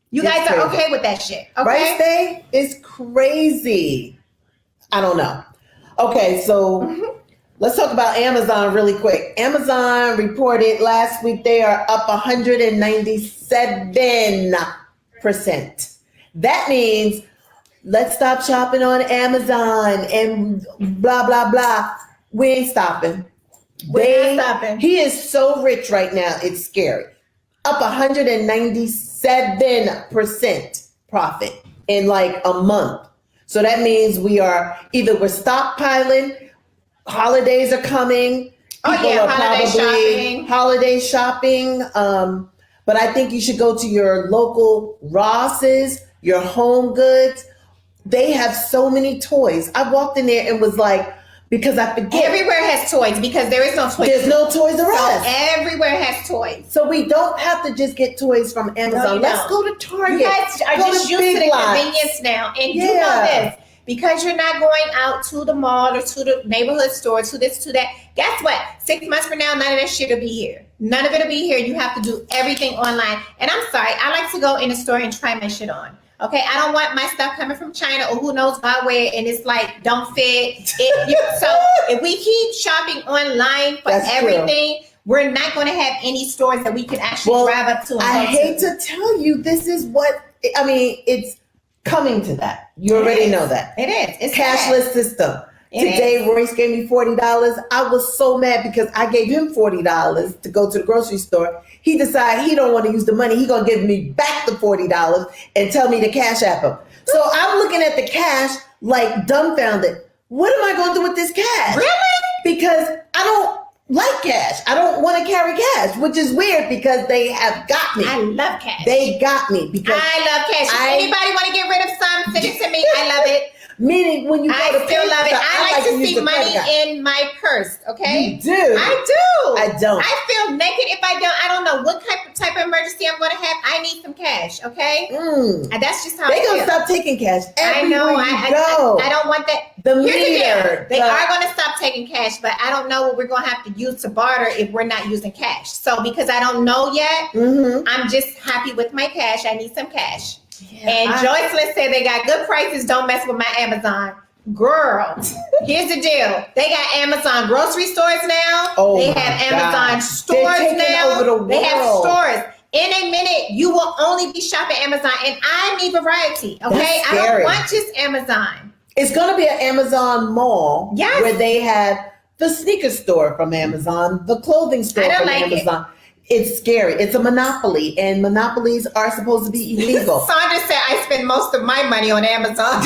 You guys are okay with that shit, okay? Right, Stay? It's crazy. I don't know. Okay, so let's talk about Amazon really quick. Amazon reported last week they are up 197%. That means let's stop shopping on Amazon and blah, blah, blah. We ain't stopping. We're not stopping. He is so rich right now, it's scary. Up 197% profit in like a month. So that means we're stockpiling. Holidays are coming. Holiday shopping. But I think you should go to your local Ross's, your Home Goods. They have so many toys. I walked in there and was like, because I forget. Everywhere has toys because there is no toys. There's no Toys R Us. Everywhere has toys. So we don't have to just get toys from Amazon. Let's go to Target. You guys are just used to the convenience now. And you know this. Because you're not going out to the mall or to the neighborhood store, to this, to that. Guess what? 6 months from now, none of that shit will be here. None of it will be here. You have to do everything online. And I'm sorry. I like to go in the store and try my shit on. Okay, I don't want my stuff coming from China or who knows by where, and it's like don't fit. So if we keep shopping online for everything, we're not going to have any stores that we can actually drive up to. And I hate to tell you, this is what I mean. It's coming to that. You already know that. It is. It's cashless system. Today, Royce gave me $40. I was so mad because I gave him $40 to go to the grocery store. He decided he don't want to use the money. He gonna give me back the $40 and tell me to cash app him. So I'm looking at the cash like dumbfounded. What am I gonna do with this cash? Really? Because I don't like cash. I don't want to carry cash, which is weird because they have got me. I love cash. They got me because I love cash. If anybody want to get rid of some, send it to me. I love it. Meaning when you go I to still love it. I like to use see the money credit card. in my purse. Okay, You do. I do. I don't. I feel naked if I don't. I don't know what type of emergency I'm going to have. I need some cash. Okay, and that's just how They I feel. gonna stop taking cash. I know. I don't want that. The Here's the meter. deal. They are going to stop taking cash, but I don't know what we're going to have to use to barter if we're not using cash. So because I don't know yet, I'm just happy with my cash. I need some cash. Yeah, and Joycelyn said they got good prices. Don't mess with my Amazon. Girl, here's the deal. They got Amazon grocery stores now. They have Amazon stores now. They have stores. In a minute, you will only be shopping Amazon, and I need variety. Okay, I don't want just Amazon. It's going to be an Amazon mall where they have the sneaker store from Amazon, the clothing store from Amazon. It's scary. It's a monopoly, and monopolies are supposed to be illegal. Sandra said I spend most of my money on Amazon.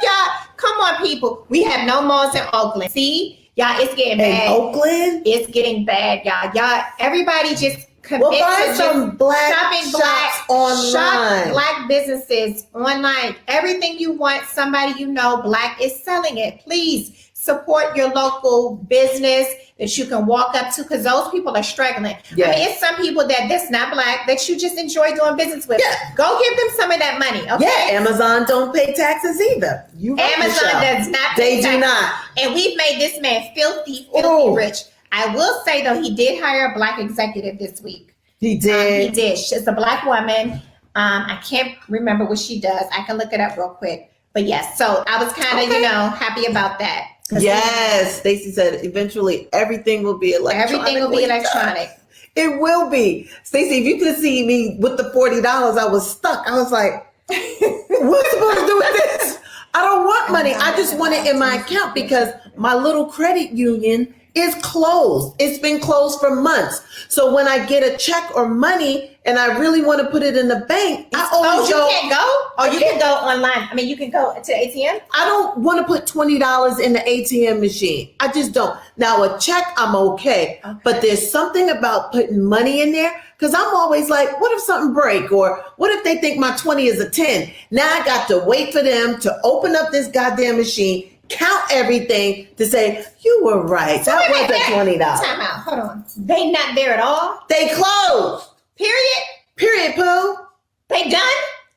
Yeah. Come on, people. We have no malls in Oakland. See? Y'all, it's getting bad. In Oakland? It's getting bad, y'all. Y'all, everybody just commit buy to some black shopping shops online. Shop black businesses online. Everything you want, somebody you know, black is selling it. Please support your local business that you can walk up to because those people are struggling. Yeah. I mean, it's some people that's not black that you just enjoy doing business with. Yeah. Go give them some of that money, okay? Yeah, Amazon don't pay taxes either. Amazon does not pay taxes. They do not. And we've made this man filthy rich. I will say, though, he did hire a black executive this week. He did. He did. She's a black woman. I can't remember what she does. I can look it up real quick. But yes, so I was kind of, happy about that. Yes, Stacey said eventually everything will be electronic. Everything will be electronic. It will be. Stacey, if you could see me with the $40, I was stuck. I was like, what am I supposed to do with this? I don't want money. I just want it in my account because my little credit union is closed. It's been closed for months. So when I get a check or money and I really want to put it in the bank, I always go. You can't go? Or you can go online. I mean, you can go to the ATM? I don't want to put $20 in the ATM machine. I just don't. Now, a check, I'm okay. But there's something about putting money in there because I'm always like, what if something break? Or what if they think my 20 is a 10? Now I got to wait for them to open up this goddamn machine, count everything to say, you were right. So that wasn't $20. Time out. Hold on. They not there at all? They closed. Period, Pooh. They done?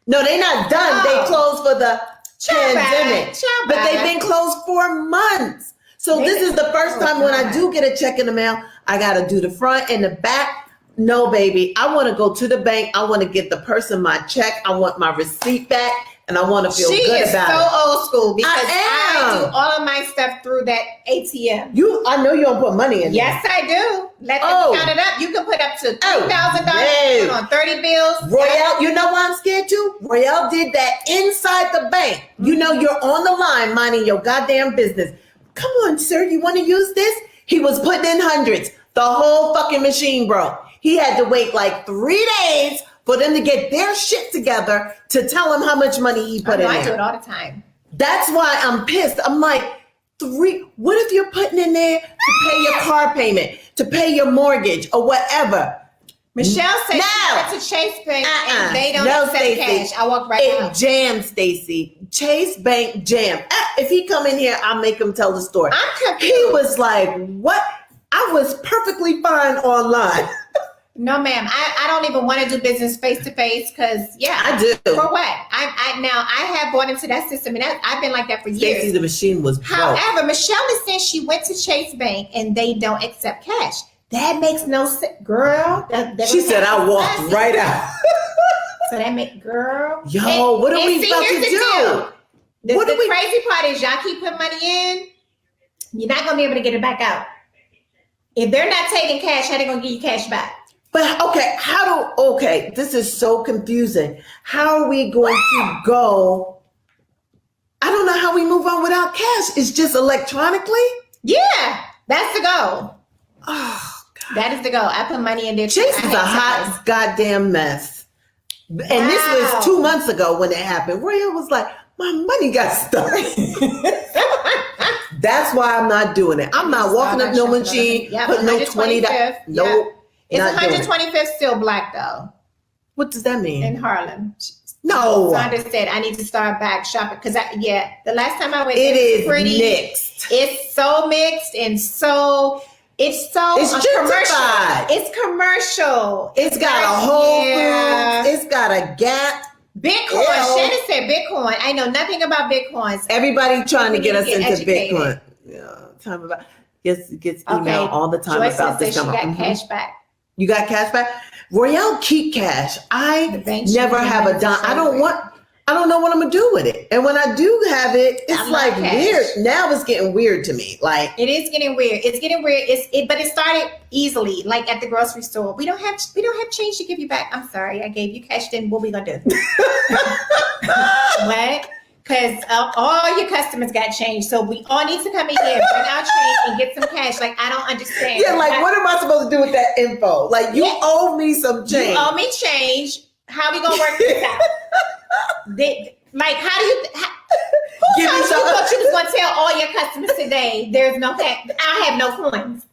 No, they not done. They closed for the pandemic. But they've been closed for months. So this is the first time when I do get a check in the mail, I got to do the front and the back. No, baby. I want to go to the bank. I want to get the person my check. I want my receipt back. And I want to feel good about it. She is so old school because I do all of my stuff through that ATM. I know you don't put money in there. Yes, I do. Let them count it up. You can put up to $3,000 on 30 bills. Royale, you know why I'm scared too? Royale did that inside the bank. You know you're on the line minding your goddamn business. Come on, sir, you want to use this? He was putting in hundreds. The whole fucking machine broke. He had to wait like 3 days for them to get their shit together to tell him how much money he put in there. I do it all the time. That's why I'm pissed. I'm like, what if you're putting in there to pay your car payment, to pay your mortgage or whatever? Michelle said she went to Chase Bank and they don't accept cash. I walk right out. It jammed, Stacey. Chase Bank jammed. If he come in here, I'll make him tell the story. I'm confused. He was like, what? I was perfectly fine online. No, ma'am. I don't even want to do business face to face because, I do. For what? I have bought into that system and I've been like that for years. Stacey, the machine was broke. However, Michelle is saying she went to Chase Bank and they don't accept cash. That makes no sense, girl. She said I walked right out. So that make girl. Yo, what are we about to do? The crazy part is y'all keep putting money in, you're not gonna be able to get it back out. If they're not taking cash, how they gonna give you cash back? But this is so confusing. How are we going to go I don't know how we move on without cash. It's just electronically. Yeah, that's the goal. Oh, God. That is the goal. I put money in there. Chase is a hot goddamn mess. And this was 2 months ago when it happened. Royale was like, my money got stuck. That's why I'm not doing it. I'm not walking up no machine, putting no $20. Nope. It's 125th still black though. What does that mean? In Harlem. No. Sandra said I need to start back shopping because the last time I went, it is pretty mixed. It's so mixed and so it's gentrified. It's commercial. It's got a Whole Foods. It's got a Gap. Bitcoin. Shannon said Bitcoin. I know nothing about Bitcoins. Everybody trying to get us into educated. Bitcoin. Yeah, time about gets email all the time Joyce about this. She got cash back. You got cash back? Royale keep cash. I never have a dime. I don't know what I'm gonna do with it. And when I do have it, it's like weird. Now it's getting weird to me. Like it is getting weird. It's getting weird. But it started easily, like at the grocery store. We don't have change to give you back. I'm sorry, I gave you cash. Then what we gonna do? What? Because all your customers got change, so we all need to come in here, bring our change, and get some cash. Like I don't understand. Yeah, like what am I supposed to do with that info? Like you owe me some change. You owe me change. How we gonna work this out? How do you? Who told you thought you was gonna tell all your customers today? There's no cash. I have no coins.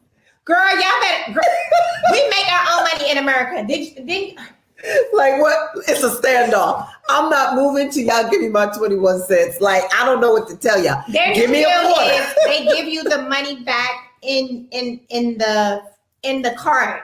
Girl, y'all better. We make our own money in America. Did like what? It's a standoff. I'm not moving till y'all give me my 21 cents. Like I don't know what to tell y'all. Give me a quarter. They give you the money back in the card.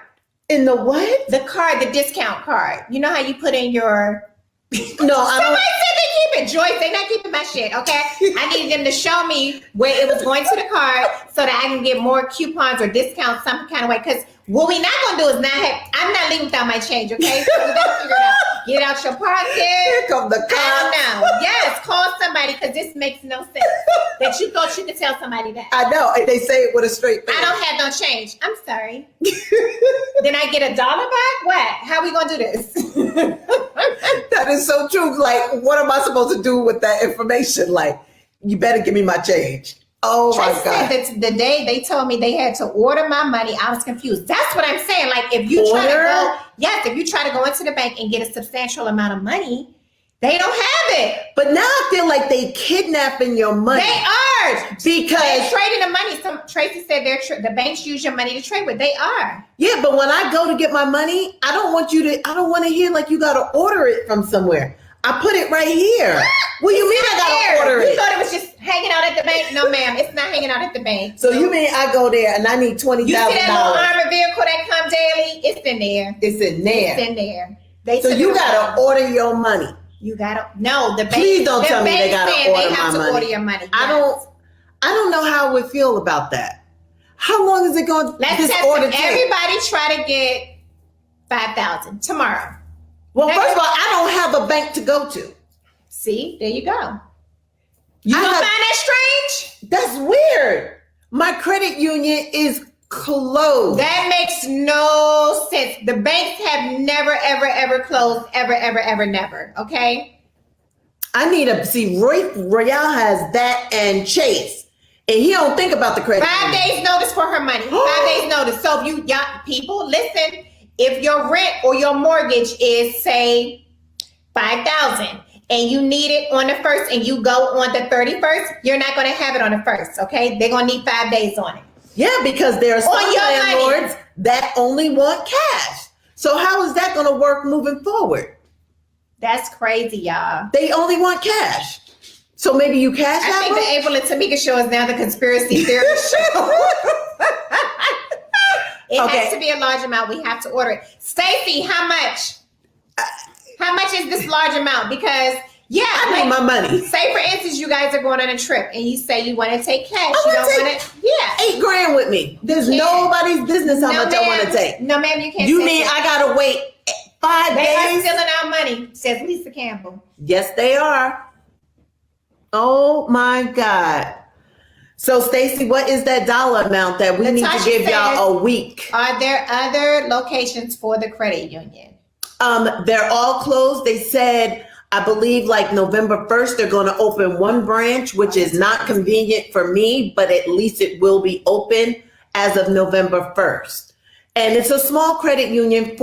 In the what? The card, the discount card. You know how you put in your. No, I don't. Somebody said they keep it. Joyce, they're not keeping my shit. Okay, I needed them to show me where it was going to the card so that I can get more coupons or discounts some kind of way. Because what we not gonna do is not have. I'm not leaving without my change. Okay, so we gotta figure it out. Get out your pocket. Here come the cops. I don't know. Yes, call somebody because this makes no sense. That you thought you could tell somebody that. I know, and they say it with a straight face. I don't have no change. I'm sorry. Then I get $1 back? What? How we gonna do this? That is so true. Like, what am I supposed to do with that information? Like, you better give me my change. Oh my God. Said the day they told me they had to order my money, I was confused. That's what I'm saying. Like if you try to go into the bank and get a substantial amount of money, they don't have it. But now I feel like they kidnapping your money. They are. Because they're trading the money. Tracy said the banks use your money to trade with. They are. Yeah, but when I go to get my money, I don't want to hear like you got to order it from somewhere. I put it right here. What do you mean I got to order it? You thought it was just hanging out at the bank? No, ma'am. It's not hanging out at the bank. So you mean I go there and I need $20,000? You see that little armored vehicle that comes daily? It's in there. It's in there. It's in there. So you got to order your money. You got to. No, the bank. Please don't tell me they got to order my money. They have to order your money. Yes. I don't know how I would feel about that. How long is it going to take? Everybody try to get 5,000 tomorrow. Well, first of all, I don't have a bank to go to. See, there you go. You don't find that strange? That's weird. My credit union is closed. That makes no sense. The banks have never, ever, ever closed. Ever, ever, ever, never. Okay? I need to see Royale has that and Chase. And he don't think about the credit 5 days notice for her money. 5 days notice. So if people, listen, if your rent or your mortgage is, say, $5,000 and you need it on the 1st and you go on the 31st, you're not going to have it on the 1st, okay? They're going to need 5 days on it. Yeah, because there are some landlords that only want cash. So how is that going to work moving forward? That's crazy, y'all. They only want cash. So maybe you cash out? I think the April and Tomeeka show is now the conspiracy theory show. It has to be a large amount. We have to order it. Stacy, how much? How much is this large amount? Because I need my money. Say for instance, you guys are going on a trip and you say you want to take cash. You don't want to. Yeah, $8,000 with me. There's nobody's business how much I want to take. No, ma'am, you can't. You mean I gotta wait 5 days? They are stealing our money, says Lisa Campbell. Yes, they are. Oh my God. So Stacy, what is that dollar amount that we need to give y'all a week? Are there other locations for the credit union? They're all closed. They said I believe like November 1st, they're going to open one branch, which is not convenient for me, but at least it will be open as of November 1st. And it's a small credit union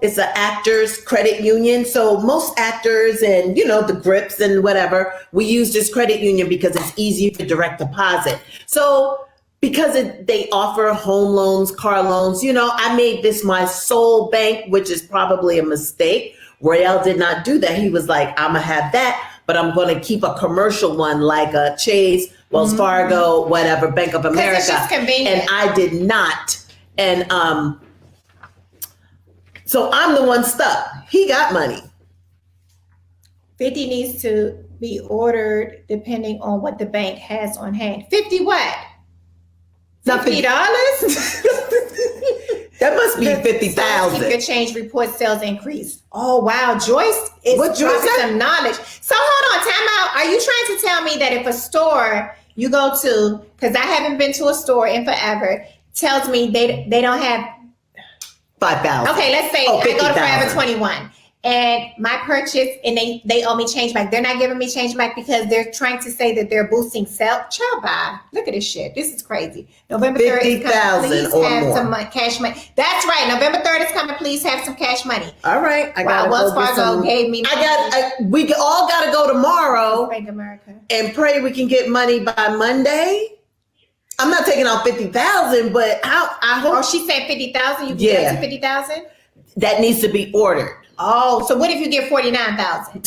it's an actors credit union. So most actors and, the grips and whatever, we use this credit union because it's easy for direct deposit. So because they offer home loans, car loans, I made this my sole bank, which is probably a mistake. Royale did not do that. He was like, I'm going to have that, but I'm going to keep a commercial one like a Chase, Wells Fargo, whatever, Bank of America. It's just convenient. And I did not. And so I'm the one stuck. He got money. 50 needs to be ordered depending on what the bank has on hand. 50 what? $50? That must be 50,000. Keep your change report sales increase. Oh wow, Joyce is dropping some knowledge. So hold on, time out. Are you trying to tell me that if a store you go to, because I haven't been to a store in forever, tells me they don't have 5,000. Okay, let's say I go to Forever 21 and my purchase and they owe me change back. They're not giving me change back because they're trying to say that they're boosting sales. Child buy. Look at this shit. This is crazy. November 3rd is coming. Please have some cash money. That's right. November 3rd is coming. Please have some cash money. All right. Wells Fargo gave me money. We all got to go tomorrow Bank of America and pray we can get money by Monday. I'm not taking out 50,000, but I hope. Oh, she said 50,000. You can get to 50,000. That needs to be ordered. Oh, so what if you get 49,000?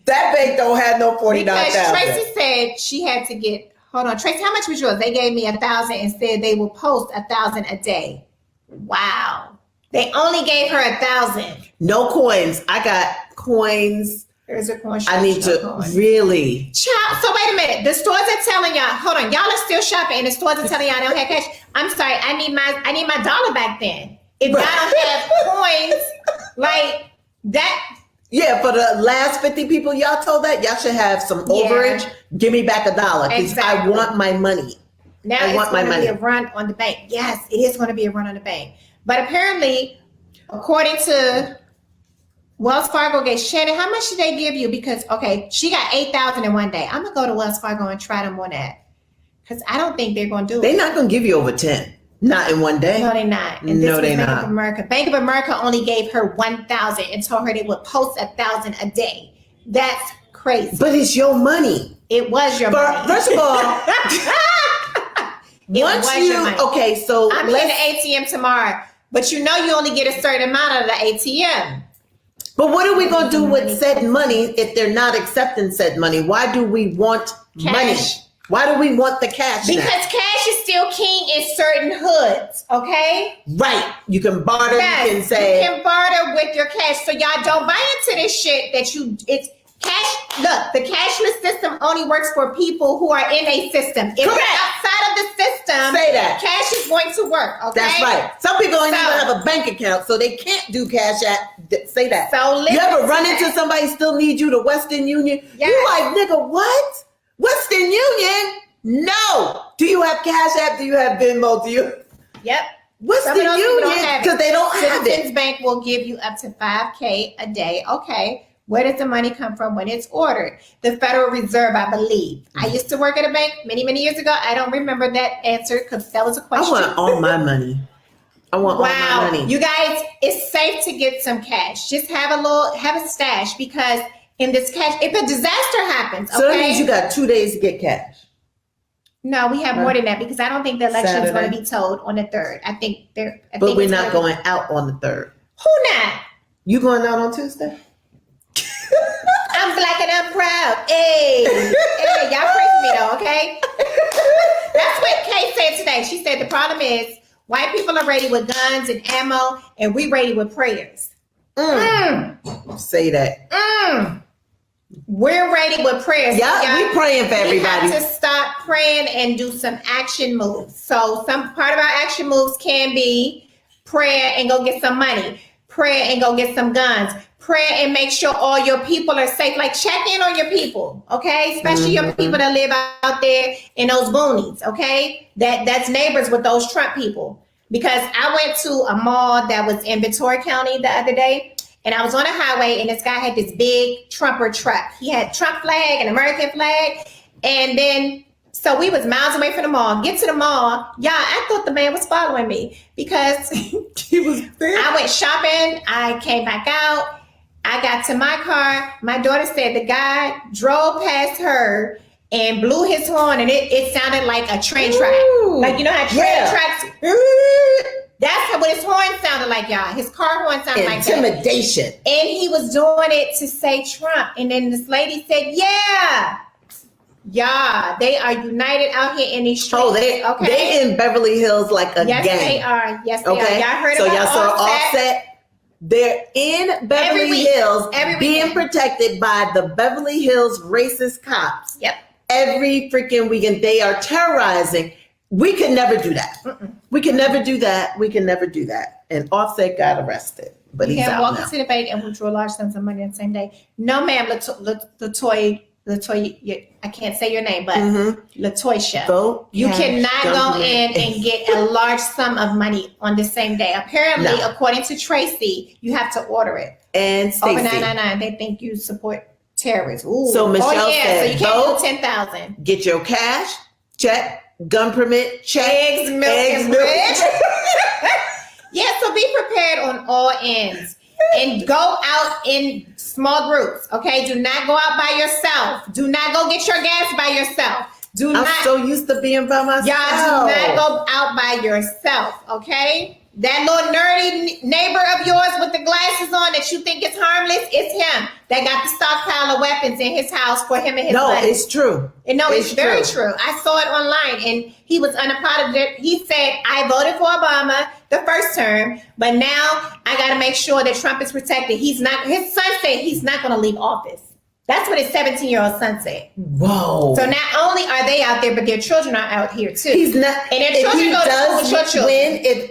That bank don't have no 49,000. Because Tracy said she had to get. Hold on, Tracy, how much was yours? They gave me 1,000 and said they will post 1,000 a day. Wow, they only gave her 1,000. No coins. I got coins. There's a coin. I need to really. Child, so wait a minute. The stores are telling y'all. Hold on, y'all are still shopping, and the stores are telling y'all they don't have cash. I'm sorry. I need my dollar back then. If y'all don't have coins like that. Yeah, for the last 50 people y'all told that, y'all should have some overage. Give me back $1 because I want my money. Now I want my money. Be a run on the bank. Yes, it is going to be a run on the bank. But apparently, according to Wells Fargo gave Shannon, how much did they give you? Because, she got 8,000 in one day. I'm going to go to Wells Fargo and try them on that. Because I don't think they're going to do it. They're not going to give you over 10. Not in one day. No, they're not. And no, they're not. Bank of America. Bank of America only gave her 1,000 and told her they would post 1,000 a day. That's crazy. But it's your money. It was your money. First of all, once you so I'm in the ATM tomorrow, but you only get a certain amount out of the ATM. But what are we going to do with said money if they're not accepting said money? Why do we want money? Why do we want the cash? Because cash is still king in certain hoods, okay? Right. You can barter. Yes, you can say. You can barter with your cash. So y'all don't buy into this shit that it's cash. Look, the cashless system only works for people who are in a system. If you're outside of the system, say that. Cash is going to work, okay? That's right. Some people don't even have a bank account, so they can't do cash app. Say that. So you ever run into somebody still need you to Western Union? Yes. You like, nigga, what? Western Union? No. Do you have Cash App? Do you have Venmo? Do you? Yep. Western Union? Because they don't have Citizens it. Bank will give you up to $5,000 a day. Okay. Where does the money come from when it's ordered? The Federal Reserve, I believe. Mm-hmm. I used to work at a bank many, many years ago. I don't remember that answer because that was a question. I want all my money. I want all my money. You guys, it's safe to get some cash. Just have a stash because in this cash, if a disaster happens, so that means you got 2 days to get cash. No, we have more than that because I don't think the election is going to be told on the 3rd. I think we're not going out on the 3rd. Who not? You going out on Tuesday? I'm black and I'm proud. Hey, y'all pray for me though, okay? That's what Kay said today. She said the problem is white people are ready with guns and ammo, and we ready with prayers. Say that. We're ready with prayers. Yeah, we praying for everybody. We have to stop praying and do some action moves. So some part of our action moves can be prayer and go get some money, prayer and go get some guns, prayer and make sure all your people are safe. Like check in on your people, okay? Especially your people that live out there in those boonies, okay? That's neighbors with those Trump people. Because I went to a mall that was in Victoria County the other day, And I was on a highway, and this guy had this big Trumper truck. He had Trump flag and American flag. And then, so we was miles away from the mall. Get to the mall. Y'all, I thought the man was following me because He was there. I went shopping. I came back out. I got to my car. My daughter said the guy drove past her and blew his horn, and it sounded like a train track. Like, you know how train tracks... That's what his horn sounded like, y'all. His car horn sounded like that. Intimidation. And he was doing it to say Trump. And then this lady said, yeah, they are united out here in these streets. Oh, they in Beverly Hills like a yes, gang. They are. Yes, they are. Y'all heard so about y'all saw Offset? They're in Beverly Hills being protected by the Beverly Hills racist cops. Yep. Every freaking weekend. They are terrorizing. We could never do that. We can never do that. We can never do that. And Offset got arrested, but he's out walked now. into the bank and withdrew large sums of money on the same day. No, ma'am, Latoya, I can't say your name, but Latoya. You cannot go in and get a large sum of money on the same day. Apparently, according to Tracy, you have to order it. And Stacey. Over 999, they think you support terrorists. Ooh. So Michelle said, so you can't do 10,000. Get your cash, check, gun permit, check. Eggs, milk, and bread. Yeah, so be prepared on all ends. And go out in small groups, okay? Do not go out by yourself. Do not go get your gas by yourself. I'm so used to being by myself. Y'all do not go out by yourself, okay? That little nerdy neighbor of yours with the glasses on that you think is harmless, it's him that got the stockpile of weapons in his house for him and his buddies. No, it's true. And no, it's very true. I saw it online, and he was unapologetic. He said, I voted for Obama the first term, but now I got to make sure that Trump is protected. His son said he's not going to leave office. That's what his 17-year-old son said. Whoa. So not only are they out there, but their children are out here too. He's not. And their children go to school with your children. If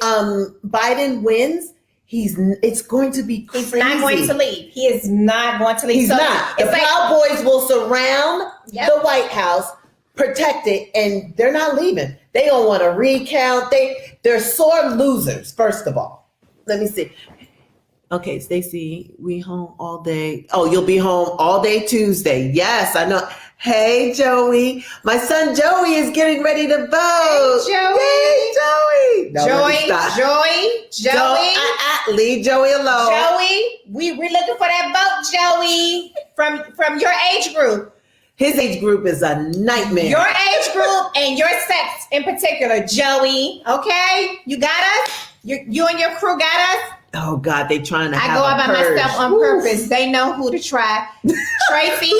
Biden wins, it's going to be crazy. He's not going to leave. He is not going to leave. He's not. The Proud Boys will surround the White House, protect it, and they're not leaving. They don't want to recount. They're sore losers, first of all. Let me see. Okay, Stacey, we home all day. Oh, you'll be home all day Tuesday. Yes, I know. Hey, Joey. My son Joey is getting ready to vote. Hey, Joey. Yay, Joey. No, Joey. Leave Joey alone. Joey, we're looking for that vote, Joey, from your age group. His age group is a nightmare. Your age group and your sex in particular, Joey. Okay? You got us? You and your crew got us? Oh, God, they trying to have I go out by purge. myself on purpose. They know who to try. Tracy,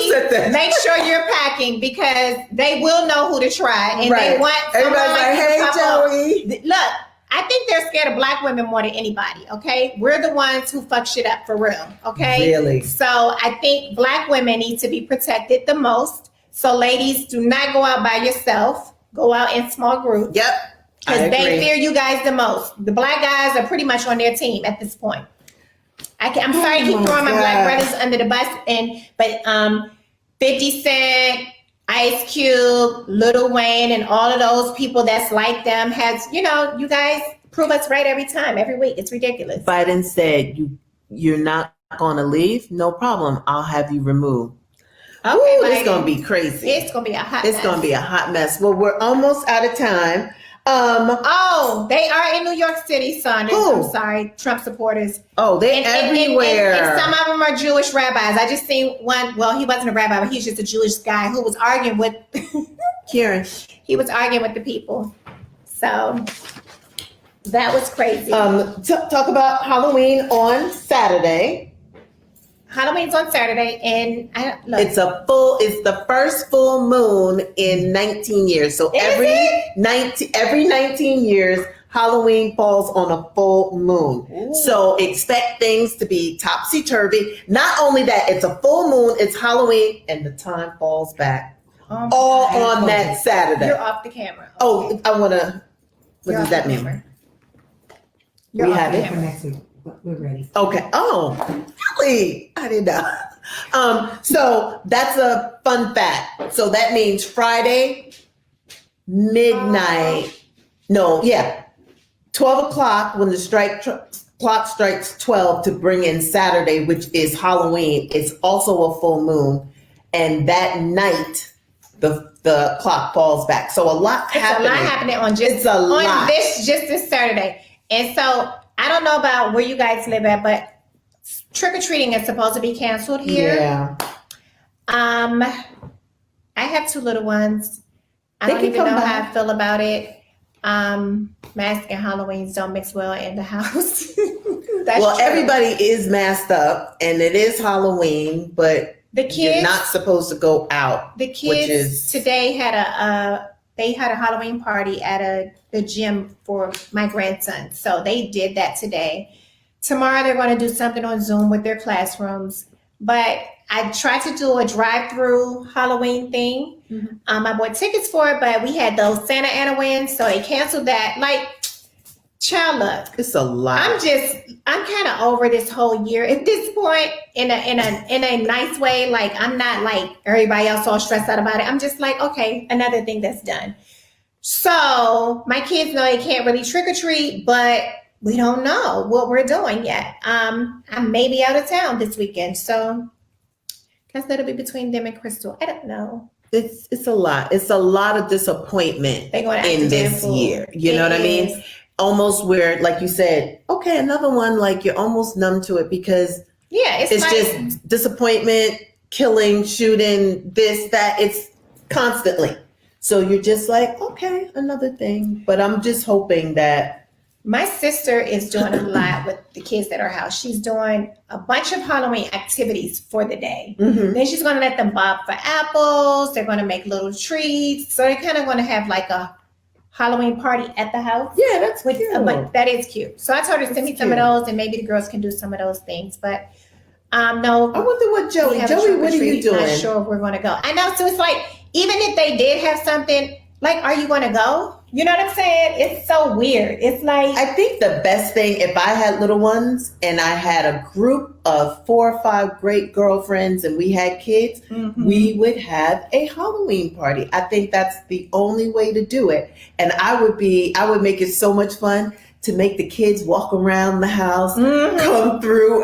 make sure you're packing because they will know who to try. And they want everybody's like, hey, Joey. Look, I think they're scared of black women more than anybody, okay? We're the ones who fuck shit up for real, okay? Really? So I think black women need to be protected the most. So ladies, do not go out by yourself. Go out in small groups. Yep. Because they fear you guys the most. The black guys are pretty much on their team at this point. I'm sorry to keep throwing my black brothers under the bus, but 50 Cent, Ice Cube, Lil Wayne, and all of those people that's like them has, you guys prove us right every time, every week. It's ridiculous. Biden said, you're not going to leave? No problem. I'll have you removed. Okay, it's going to be crazy. It's going to be a hot mess. It's going to be a hot mess. Well, we're almost out of time. They are in New York City, son. I'm sorry, Trump supporters. Oh, they're everywhere. And some of them are Jewish rabbis. I just seen one. Well, he wasn't a rabbi, but he's just a Jewish guy who was arguing with Kieran. He was arguing with the people. So that was crazy. Talk about Halloween on Saturday. Halloween's on Saturday, and it's the first full moon in 19 years. So every 19 years, Halloween falls on a full moon. Ooh. So expect things to be topsy-turvy. Not only that, it's a full moon, it's Halloween, and the time falls back. All on that Saturday. You're off the camera. Oh, I want to. What does that mean? We have it for next week. We're ready. Okay. Oh, really? I didn't know. So that's a fun fact. So that means Friday, midnight. 12 o'clock when the strike clock strikes 12 to bring in Saturday, which is Halloween. It's also a full moon. And that night, the clock falls back. So a lot happening. A lot happening on just this Saturday. And so I don't know about where you guys live at, but trick-or-treating is supposed to be canceled here. Yeah. I have 2 little ones. I don't even know how I feel about it. Mask and Halloweens don't mix well in the house. Well, everybody is masked up, and it is Halloween, but the kids, you're not supposed to go out. The kids today had a Halloween party at the gym for my grandson, so they did that today. Tomorrow they're going to do something on Zoom with their classrooms, but I tried to do a drive-through Halloween thing. Mm-hmm. I bought tickets for it, but we had those Santa Ana wins, so they canceled that. Like, child luck. It's a lot. I'm kind of over this whole year at this point in a nice way. Like, I'm not like everybody else all stressed out about it. I'm just like, okay, another thing that's done. So my kids know they can't really trick or treat, but we don't know what we're doing yet. I may be out of town this weekend, so I guess that'll be between them and Crystal. I don't know. It's a lot. It's a lot of disappointment in this year. You know what I mean? Almost where, like you said, okay, another one, like you're almost numb to it because it's like, just disappointment, killing, shooting, this, that. It's constantly. So you're just like, okay, another thing. But I'm just hoping that. My sister is doing a lot with the kids at her house. She's doing a bunch of Halloween activities for the day. Mm-hmm. Then she's going to let them bob for apples. They're going to make little treats. So they're kind of going to have like a Halloween party at the house. Yeah, that's cute. But that is cute. So I told her to send me some of those, and maybe the girls can do some of those things. But no. I wonder what Joey, what are you doing? I'm not sure if we're going to go. I know. So it's like, even if they did have something, like, are you going to go? You know what I'm saying? It's so weird. It's like, I think the best thing, if I had little ones and I had a group of 4 or 5 great girlfriends and we had kids, mm-hmm. we would have a Halloween party. I think that's the only way to do it. And I would make it so much fun to make the kids walk around the house, mm-hmm. come through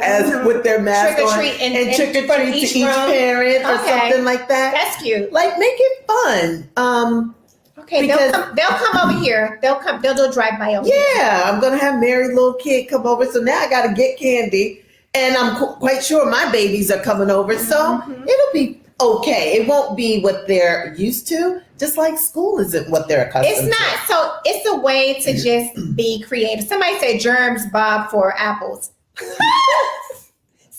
with their mask on, and trick or treat to each parent or something like that. That's cute. Like, make it fun. Okay, they'll come over here. They'll do a drive-by over here. Yeah, I'm going to have Mary's little kid come over. So now I got to get candy. And I'm quite sure my babies are coming over. So mm-hmm. it'll be okay. It won't be what they're used to. Just like school isn't what they're accustomed to. It's not. So it's a way to just be creative. Somebody said germs bob for apples. See,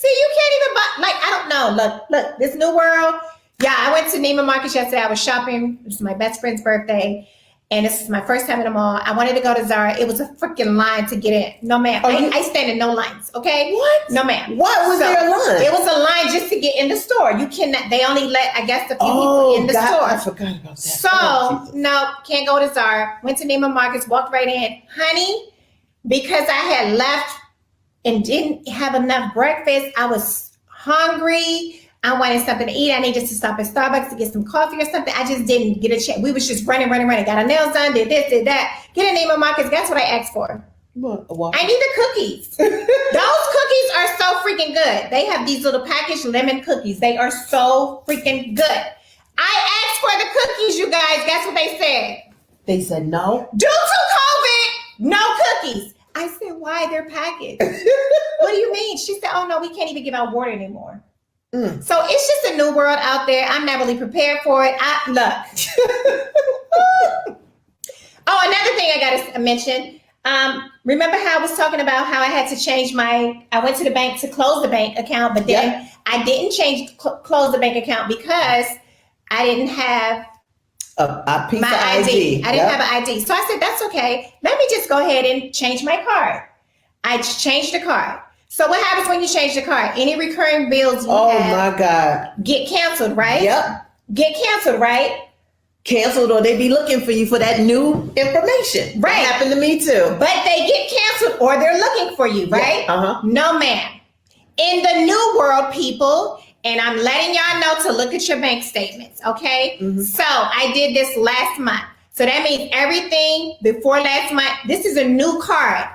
you can't even buy. Like, I don't know. Look, this new world. Yeah, I went to Neiman Marcus yesterday. I was shopping. It was my best friend's birthday. And this is my first time in the mall. I wanted to go to Zara. It was a freaking line to get in. No, ma'am. I stand in no lines, okay? What? No, ma'am. What was there a line? It was a line just to get in the store. You cannot. They only let, I guess, a few people in the store. I forgot about that. So, no, can't go to Zara. Went to Neiman Marcus, walked right in. Honey, because I had left and didn't have enough breakfast, I was hungry. I wanted something to eat. I needed to stop at Starbucks to get some coffee or something. I just didn't get a chance. We was just running. Got our nails done, did this, did that. Get a Neiman Marcus. Guess what I asked for? What? I need the cookies. Those cookies are so freaking good. They have these little packaged lemon cookies. They are so freaking good. I asked for the cookies, you guys. Guess what they said? They said no. Due to COVID, no cookies. I said, why? They're packaged. What do you mean? She said, oh, no, we can't even give out water anymore. So it's just a new world out there. I'm not really prepared for it. Look. Oh, another thing I got to mention. Remember how I was talking about how I had to change I went to the bank to close the bank account, but then I didn't close the bank account because I didn't have a piece my of ID. I didn't have an ID. So I said, that's okay. Let me just go ahead and change my card. I changed the card. So what happens when you change the card? Any recurring bills you have my God. Get canceled, right? Yep. Get canceled, right? Canceled, or they be looking for you for that new information. Right. That happened to me too. But they get canceled or they're looking for you, right? Yeah. Uh-huh. No, ma'am. In the new world, people, and I'm letting y'all know to look at your bank statements, okay? Mm-hmm. So I did this last month. So that means everything before last month, this is a new card.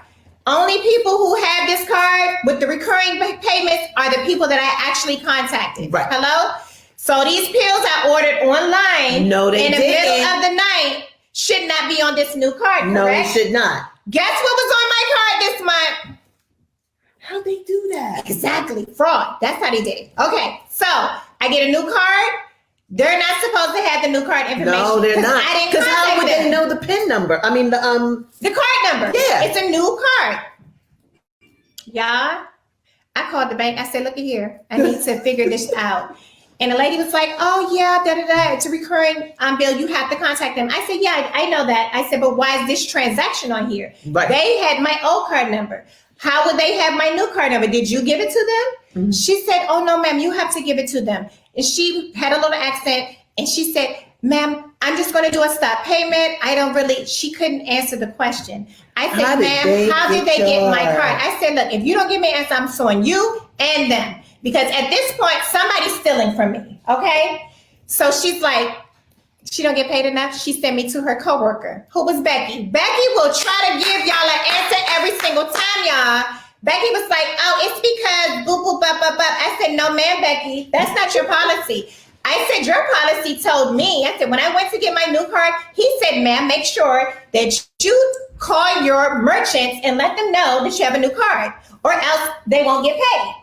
only people who have this card with the recurring payments are the people that I actually contacted. Right. Hello? So these pills I ordered online No, they in the didn't. middle of the night should not be on this new card, correct? No, it should not. Guess what was on my card this month? How'd they do that? Exactly. Fraud. That's how they did it. Okay. So I get a new card. They're not supposed to have the new card information. No, they're not. I didn't Because how contact would them. they know the PIN number? I mean, the card number. Yeah. It's a new card. Y'all, I called the bank. I said, look at here. I need to figure this out. And the lady was like, oh, yeah, da-da-da. It's a recurring bill. You have to contact them. I said, yeah, I know that. I said, but why is this transaction on here? Right. They had my old card number. How would they have my new card number? Did you give it to them? Mm-hmm. She said, oh, no, ma'am, you have to give it to them. And she had a little accent. And she said, ma'am, I'm just going to do a stop payment. She couldn't answer the question. I said, ma'am, how did they get my card? I said, look, if you don't give me an answer, I'm suing you and them. Because at this point, somebody's stealing from me, okay? So she's like, she don't get paid enough. She sent me to her coworker, who was Becky. Becky will try to give y'all an answer every single time, y'all. Becky was like, oh, it's because boop, boop, bop, bop, bop. I said, no, ma'am, Becky, that's not your policy. I said, your policy told me. I said, when I went to get my new card, he said, ma'am, make sure that you call your merchants and let them know that you have a new card, or else they won't get paid.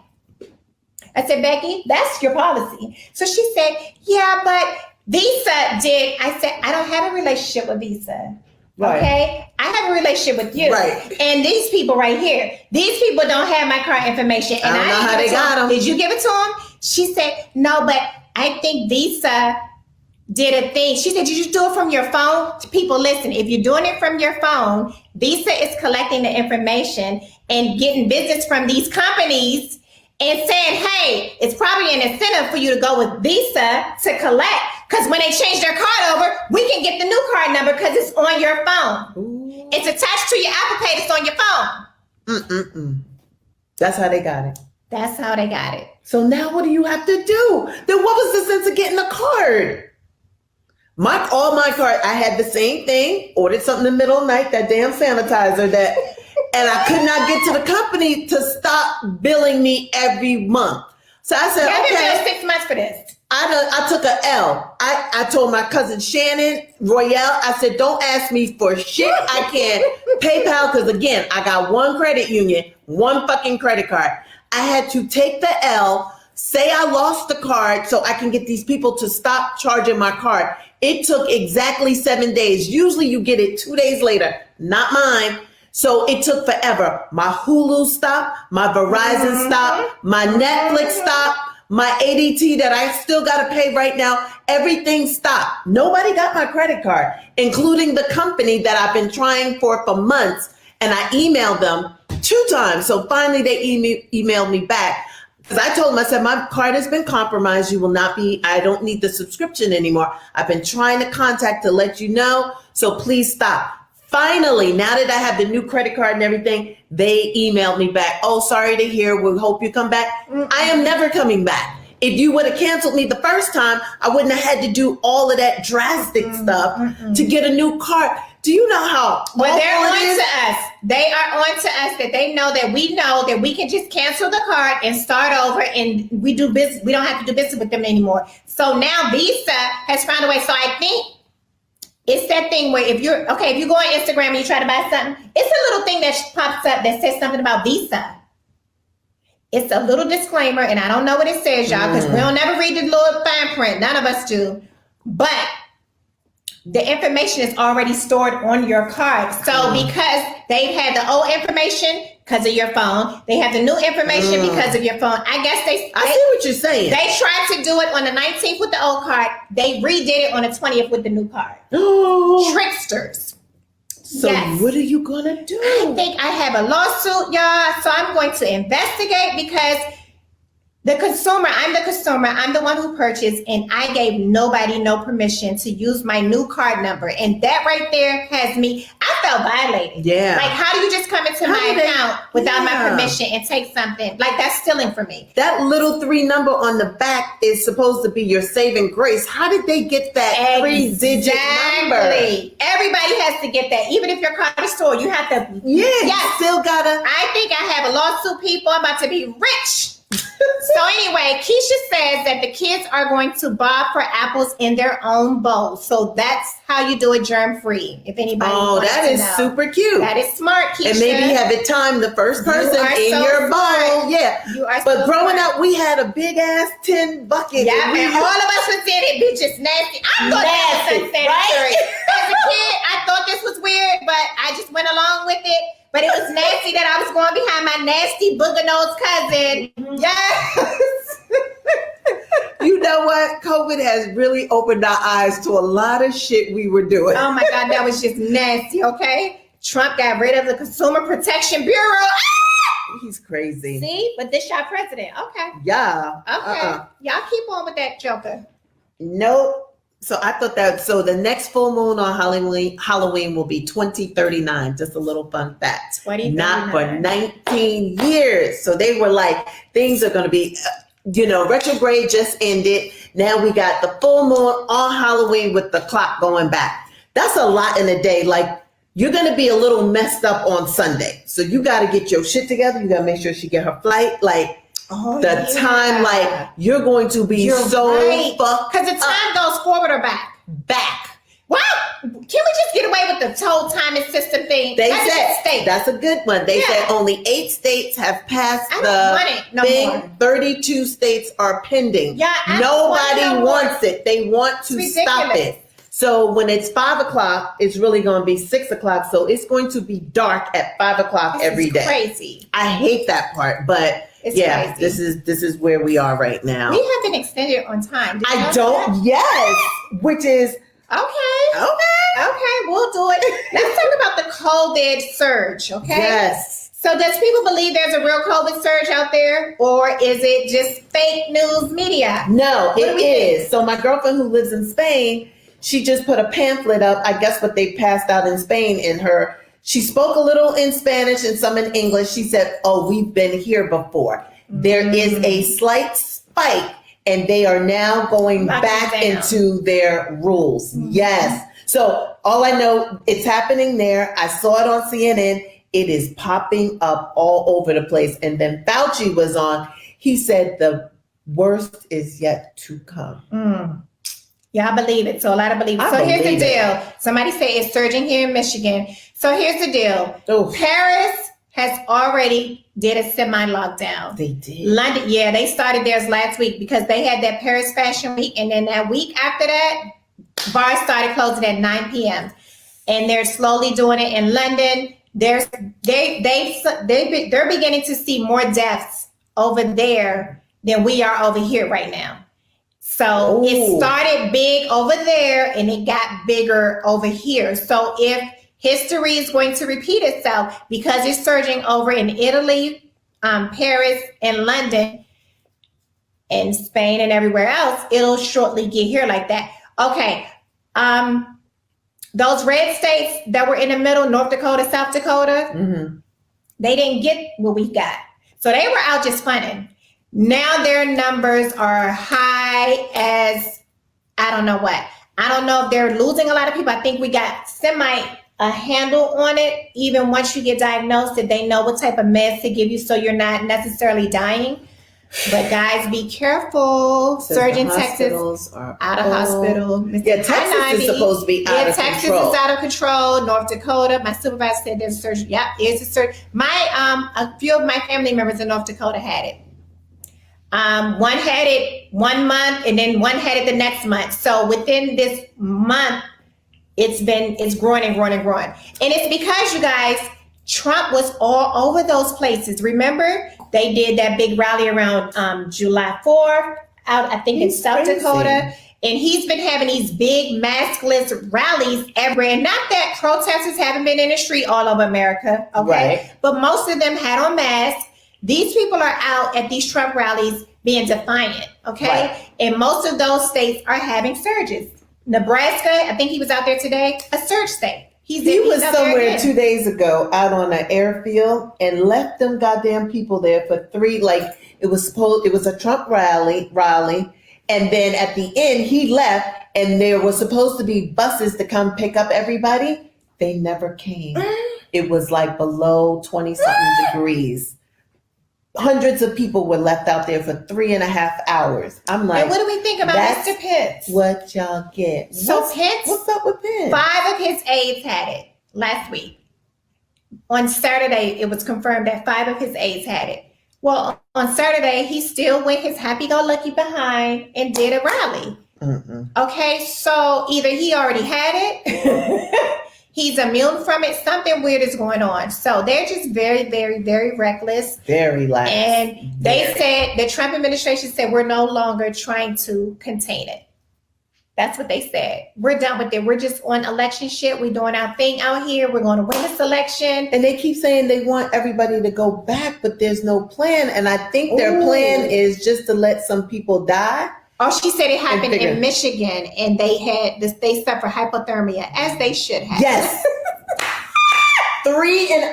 I said, Becky, that's your policy. So she said, yeah, but Visa did. I said, I don't have a relationship with Visa. Right. Okay? I have a relationship with you. Right. And these people right here, these people don't have my card information. And I don't know how they got them. Did you give it to them? She said, no, but I think Visa did a thing. She said, did you do it from your phone? People, listen, if you're doing it from your phone, Visa is collecting the information and getting business from these companies and saying, hey, it's probably an incentive for you to go with Visa to collect, because when they change their card over, we can get the new card number because it's on your phone. Ooh. It's attached to your Apple Pay. It's on your phone. That's how they got it. That's how they got it. So now what do you have to do? Then what was the sense of getting a card? All my cards, I had the same thing, ordered something in the middle of the night, that damn sanitizer that... And I could not get to the company to stop billing me every month. So I said, I've been okay. billed 6 months for this. I took an L. I told my cousin Shannon Royale, I said, don't ask me for shit. I can't PayPal, because again, I got one credit union, one fucking credit card. I had to take the L, say I lost the card so I can get these people to stop charging my card. It took exactly 7 days. Usually you get it 2 days later, not mine. So it took forever. My Hulu stopped, my Verizon stopped, my Netflix stopped, my ADT that I still got to pay right now, everything stopped. Nobody got my credit card, including the company that I've been trying for months. And I emailed them 2 times. So finally they emailed me back. Because I told them, I said, my card has been compromised. You will not be, I don't need the subscription anymore. I've been trying to contact to let you know. So please stop. Finally, now that I have the new credit card and everything, they emailed me back. Oh, sorry to hear. We hope you come back. I am never coming back. If you would have canceled me the first time, I wouldn't have had to do all of that drastic stuff to get a new card. Do you know how? Well, they're on to us. They are on to us that they know that we can just cancel the card and start over, and we do business. We don't have to do business with them anymore. So now Visa has found a way. So I think it's that thing where if you go on Instagram and you try to buy something, it's a little thing that pops up that says something about Visa. It's a little disclaimer, and I don't know what it says, y'all, because we don't never read the little fine print. None of us do. But the information is already stored on your card. So because they've had the old information because of your phone, they have the new information because of your phone. I guess I see what you're saying. They tried to do it on the 19th with the old card. They redid it on the 20th with the new card. Tricksters. So what are you going to do? I think I have a lawsuit, y'all. So I'm going to investigate, because The consumer, I'm the consumer. I'm the one who purchased, and I gave nobody no permission to use my new card number. And that right there has me, I felt violated. Yeah. Like, how do you just come into my account without my permission and take something? Like, that's stealing from me. That little 3 number on the back is supposed to be your saving grace. How did they get that 3-digit number? Everybody has to get that. Even if your card is stored, you have to. Yeah, Yes. you still gotta. I think I have a lawsuit, people. I'm about to be rich. So anyway, Keisha says that the kids are going to bob for apples in their own bowl. So that's how you do it germ-free. If anybody wants that to is know. super cute. That is smart, Keisha. And maybe have it timed the first person in so your smart. bowl. Yeah. You are But so growing smart. up, we had a big ass tin bucket. Yeah, and all of us was in it, bitches nasty. I thought that was unsanitary. right? As a kid, I thought this was weird, but I just went along with it. But it was nasty that I was going behind my nasty booger nose cousin. Yes. You know what? COVID has really opened our eyes to a lot of shit we were doing. Oh my God, that was just nasty, okay? Trump got rid of the Consumer Protection Bureau. Ah! He's crazy. See? But this y'all president. Okay. Yeah. Okay. Y'all keep on with that joker. Nope. So I thought that, so the next full moon on Halloween will be 2039. Just a little fun fact. 2039. Not for 19 years. So they were like, things are going to be, retrograde just ended. Now we got the full moon on Halloween with the clock going back. That's a lot in a day. Like, you're going to be a little messed up on Sunday. So you got to get your shit together. You got to make sure she get her flight. Like, time, like, you're going to be fucked because the time goes forward or back. Wow, can we just get away with the total timing system thing? They said that's a good one. They said only 8 states have passed more. 32 states are pending. Yeah, nobody wants it. They want to stop it. So when it's 5 o'clock, it's really going to be 6 o'clock. So it's going to be dark at 5 o'clock every day. Crazy. I hate that part, but it's crazy. This is where we are right now. We have been extended on time. I don't. Yes, which is okay. We'll do it. Let's talk about the COVID surge. Okay. Yes. So does people believe there's a real COVID surge out there, or is it just fake news media? No, it is. So my girlfriend who lives in Spain, she just put a pamphlet up. I guess what they passed out in Spain she spoke a little in Spanish and some in English. She said, we've been here before. There is a slight spike and they are now going back into their rules. Yes. So all I know, it's happening there. I saw it on CNN. It is popping up all over the place. And then Fauci was on. He said the worst is yet to come. Yeah, I believe it. So a lot of believe it. So here's the deal. Somebody say it's surging here in Michigan. So here's the deal. Paris has already did a semi-lockdown. They did. London, they started theirs last week because they had that Paris Fashion Week. And then that week after that, bars started closing at 9 p.m. And they're slowly doing it in London. They're beginning to see more deaths over there than we are over here right now. So it started big over there and it got bigger over here. So if history is going to repeat itself because it's surging over in Italy, Paris, and London, and Spain and everywhere else, it'll shortly get here like that. Okay. Those red states that were in the middle, North Dakota, South Dakota, they didn't get what we got. So they were out just funning. Now their numbers are high as I don't know what. I don't know if they're losing a lot of people. I think we got a handle on it. Even once you get diagnosed, that they know what type of meds to give you so you're not necessarily dying. But guys, be careful. Surge in Texas, out of hospital. Yeah, Texas is supposed to be out of control. Texas is out of control. North Dakota, my supervisor said there's a surge. Yep, it's a surge. A few of my family members in North Dakota had it. One had it 1 month and then one had it the next month. So within this month, it's growing and growing and growing. And it's because, you guys, Trump was all over those places. Remember, they did that big rally around July 4th out, I think, in South Dakota. And he's been having these big maskless rallies everywhere. And not that protesters haven't been in the street all over America, okay? Right. But most of them had on masks. These people are out at these Trump rallies being defiant, okay? Right. And most of those states are having surges. Nebraska, I think he was out there today, a surge state. He he's was out there somewhere again. 2 days ago out on an airfield and left them goddamn people there for three. Like it was a Trump rally, and then at the end he left, and there was supposed to be buses to come pick up everybody. They never came. It was like below 20 something degrees. Hundreds of people were left out there for 3.5 hours. I'm like, and what do we think about that's Mr. Pence? what y'all get. So Pence, what's up with Pence? 5 of his aides had it last week. On Saturday, it was confirmed that 5 of his aides had it. Well, on Saturday, he still went his happy-go-lucky behind and did a rally. Mm-mm. Okay, so either he already had it, he's immune from it, something weird is going on. So they're just very, very, very reckless. Very lax. And they said, the Trump administration said, we're no longer trying to contain it. That's what they said. We're done with it. We're just on election shit. We're doing our thing out here. We're going to win this election. And they keep saying they want everybody to go back, but there's no plan. And I think their plan is just to let some people die. Oh, she said it happened in Michigan, and they suffer hypothermia, as they should have. Yes.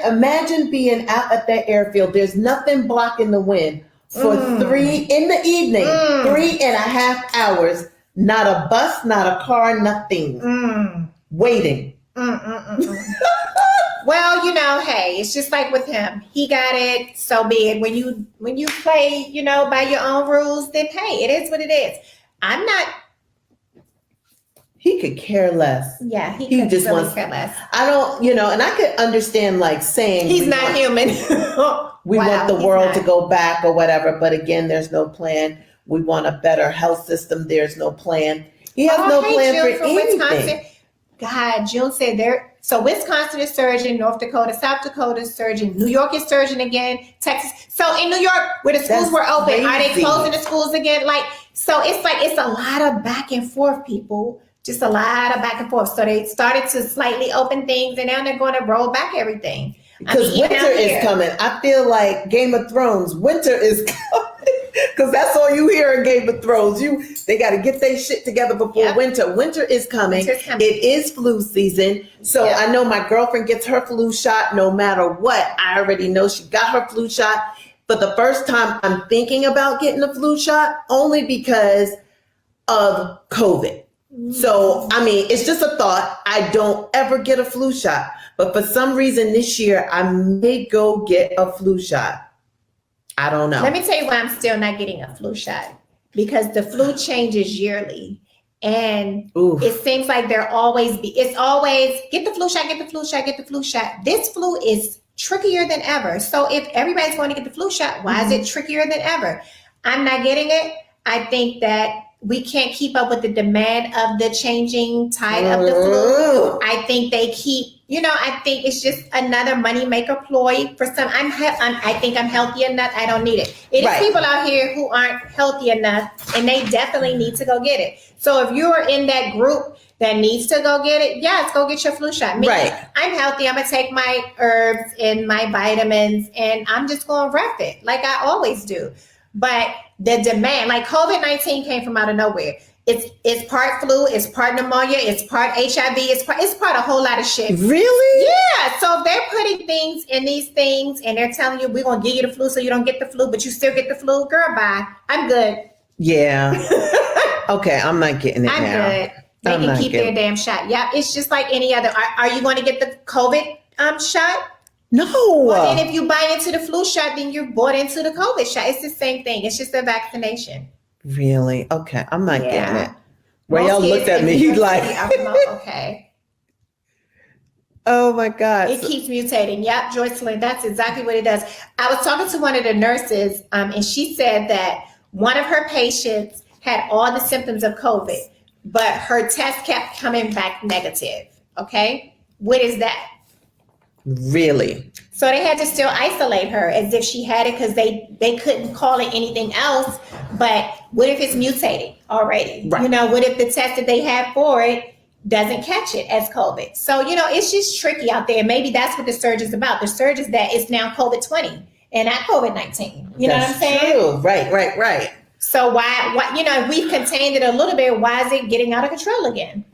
Imagine being out at that airfield. There's nothing blocking the wind for 3 in the evening, 3.5 hours. Not a bus, not a car, nothing. Waiting. Well, hey, it's just like with him. He got it, so be it. When you play, by your own rules, then hey, it is what it is. I'm not. He could care less. Yeah, he He could just really wants. care less. I don't, and I could understand like saying He's not human. we want the world to go back or whatever, but again, there's no plan. We want a better health system. There's no plan. He has no plan June for anything. Wisconsin. God, June said there. So Wisconsin is surging, North Dakota, South Dakota is surging, New York is surging again, Texas. So in New York, where the schools were open, are they closing the schools again? So it's a lot of back and forth, people. Just a lot of back and forth. So they started to slightly open things, and now they're going to roll back everything. Because winter is coming. I feel like Game of Thrones, winter is coming. Because that's all you hear in Game of Thrones. They got to get their shit together before winter. Winter is coming. It is flu season. So I know my girlfriend gets her flu shot no matter what. I already know she got her flu shot. For the first time, I'm thinking about getting a flu shot only because of COVID. So, it's just a thought. I don't ever get a flu shot. But for some reason this year, I may go get a flu shot. I don't know. Let me tell you why I'm still not getting a flu shot. Because the flu changes yearly. And it seems like it's always get the flu shot, get the flu shot, get the flu shot. This flu is trickier than ever. So if everybody's going to get the flu shot, why is it trickier than ever? I'm not getting it. I think that we can't keep up with the demand of the changing tide of the flu. I think they keep, I think it's just another moneymaker ploy for some. I think I'm healthy enough. I don't need it. It is people out here who aren't healthy enough, and they definitely need to go get it. So if you're in that group that needs to go get it, yes, go get your flu shot. I'm healthy. I'm going to take my herbs and my vitamins, and I'm just going to rep it like I always do. But the demand, like COVID-19 came from out of nowhere. It's part flu, it's part pneumonia, it's part HIV, it's part a whole lot of shit. Really? Yeah. So if they're putting things in these things and they're telling you we're gonna give you the flu so you don't get the flu, but you still get the flu, girl, bye. I'm good. Yeah. Okay, I'm not getting it now. I'm good. They can keep their damn shot. Yeah, it's just like any other. Are you going to get the COVID shot? No. Well, and if you buy into the flu shot, then you're bought into the COVID shot. It's the same thing. It's just a vaccination. Really? Okay. I'm not getting it. Where y'all looked at me like, okay. Oh my God. It keeps mutating. Yep, Joycelyn, that's exactly what it does. I was talking to one of the nurses, and she said that one of her patients had all the symptoms of COVID, but her test kept coming back negative. Okay. What is that? Really? So they had to still isolate her as if she had it because they couldn't call it anything else. But what if it's mutating already? Right. What if the test that they have for it doesn't catch it as COVID? So, it's just tricky out there. Maybe that's what the surge is about. The surge is that it's now COVID-20. and not COVID-19. You know what I'm saying? True. Right. So why, if we've contained it a little bit, why is it getting out of control again?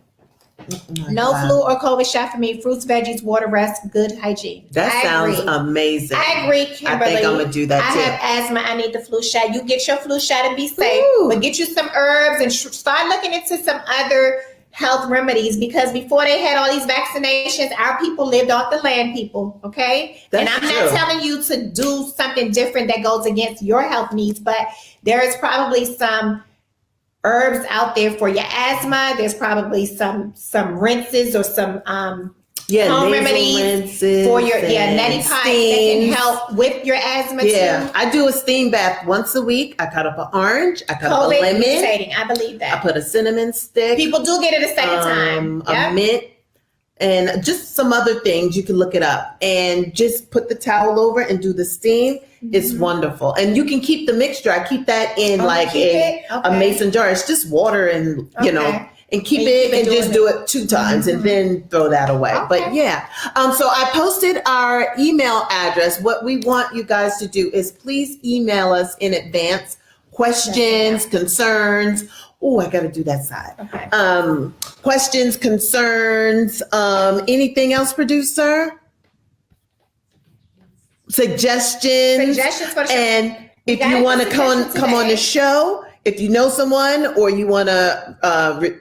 No flu or COVID shot for me. Fruits, veggies, water, rest, good hygiene. That sounds amazing. I agree, Kimberly. I think I'm going to do that too. I have asthma. I need the flu shot. You get your flu shot and be safe. Ooh. But get you some herbs and start looking into some other health remedies, because before they had all these vaccinations, our people lived off the land, people. Okay? That's and I'm true. not telling you to do something different that goes against your health needs, but there is probably some herbs out there for your asthma. There's probably some rinses or some home remedies for your neti pot that can help with your asthma too. I do a steam bath once a week. I cut up an orange. I cut up a lemon. I believe that. I put a cinnamon stick. People do get it a second time. A mint. And just some other things. You can look it up and just put the towel over and do the steam. Mm-hmm. It's wonderful. And you can keep the mixture. I keep that in a mason jar. It's just water and, and keep it and just do it 2 times and then throw that away. Okay. But so I posted our email address. What we want you guys to do is please email us in advance questions, concerns. Oh, I got to do that side. Okay. Questions, concerns, anything else, producer? Suggestions for the show. And if you want to come on the show, if you know someone or you want to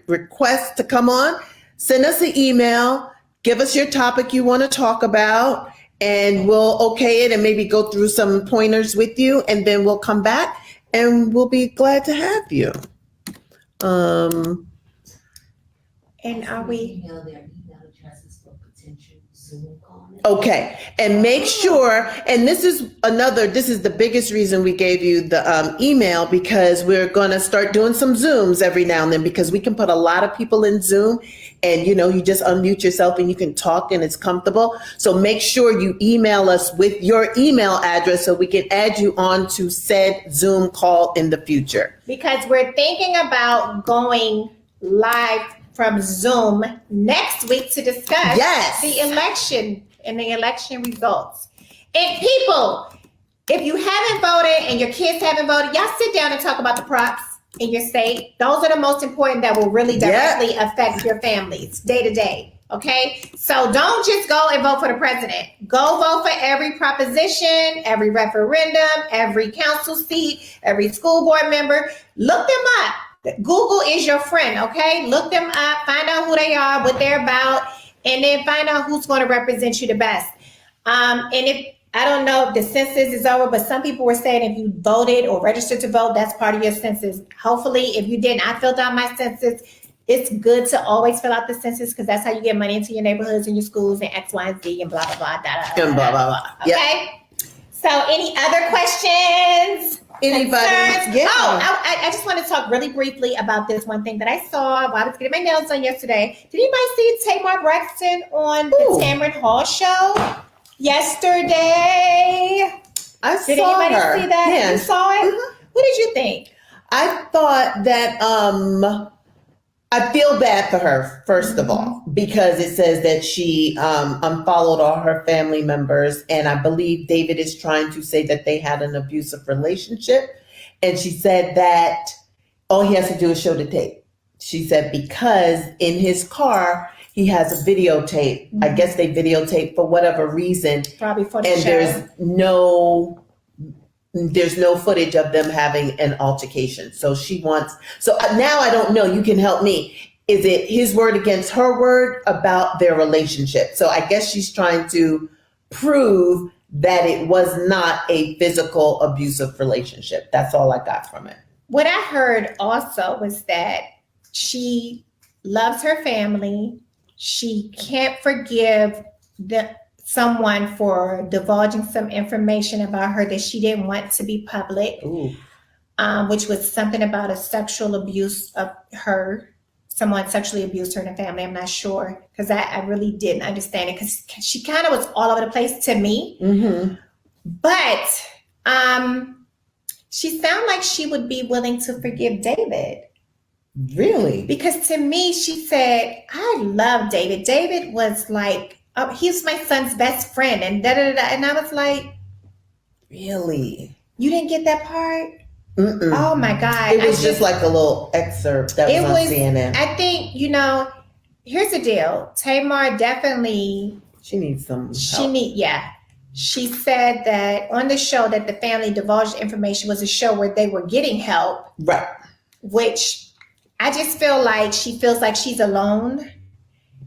request to come on, send us an email. Give us your topic you want to talk about, and we'll okay it and maybe go through some pointers with you, and then we'll come back and we'll be glad to have you. And are we? Email their email addresses for potential Zoom calls. Okay, and make sure, and this is the biggest reason we gave you the email, because we're going to start doing some Zooms every now and then, because we can put a lot of people in Zoom, and you just unmute yourself and you can talk and it's comfortable. So make sure you email us with your email address so we can add you on to said Zoom call in the future. Because we're thinking about going live from Zoom next week to discuss the election and the election results. And people, if you haven't voted and your kids haven't voted, y'all sit down and talk about the props in your state. Those are the most important that will really directly affect your families day to day. Okay, so don't just go and vote for the president. Go vote for every proposition, every referendum, every council seat, every school board member. Look them up. Google is your friend, okay? Look them up, find out who they are, what they're about, and then find out who's going to represent you the best. And if I don't know if the census is over, but some people were saying if you voted or registered to vote, that's part of your census. Hopefully, if you didn't, I filled out my census. It's good to always fill out the census, because that's how you get money into your neighborhoods and your schools and X, Y, and Z and blah, blah, blah, and blah, blah, blah. Okay? Yep. So any other questions? Anybody? Yeah. Oh, I just want to talk really briefly about this one thing that I saw while I was getting my nails done yesterday. Did anybody see Tamar Braxton on the Tamron Hall show yesterday? Did anybody see that? Yeah. You saw it? Mm-hmm. What did you think? I thought that I feel bad for her, first of all, because it says that she unfollowed all her family members. And I believe David is trying to say that they had an abusive relationship. And she said that all he has to do is show the tape. She said because in his car, he has a videotape. Mm-hmm. I guess they videotape for whatever reason. Probably for the show. And there's no footage of them having an altercation. So now I don't know, you can help me. Is it his word against her word about their relationship? So I guess she's trying to prove that it was not a physical abusive relationship. That's all I got from it. What I heard also was that she loves her family. She can't forgive someone for divulging some information about her that she didn't want to be public, which was something about a sexual abuse of her. Someone sexually abused her in the family. I'm not sure, because I really didn't understand it, because she kind of was all over the place to me. Mm-hmm. But she sounded like she would be willing to forgive David. Really? Because to me, she said, I love David. David was like, he's my son's best friend, and da da da. And I was like, Really? You didn't get that part? Mm-mm. Oh my God. It was just like a little excerpt that was on CNN. I think, here's the deal. Tamar definitely, She needs some help. She said that on the show that the family divulged information was a show where they were getting help. Right. Which I just feel like she feels like she's alone,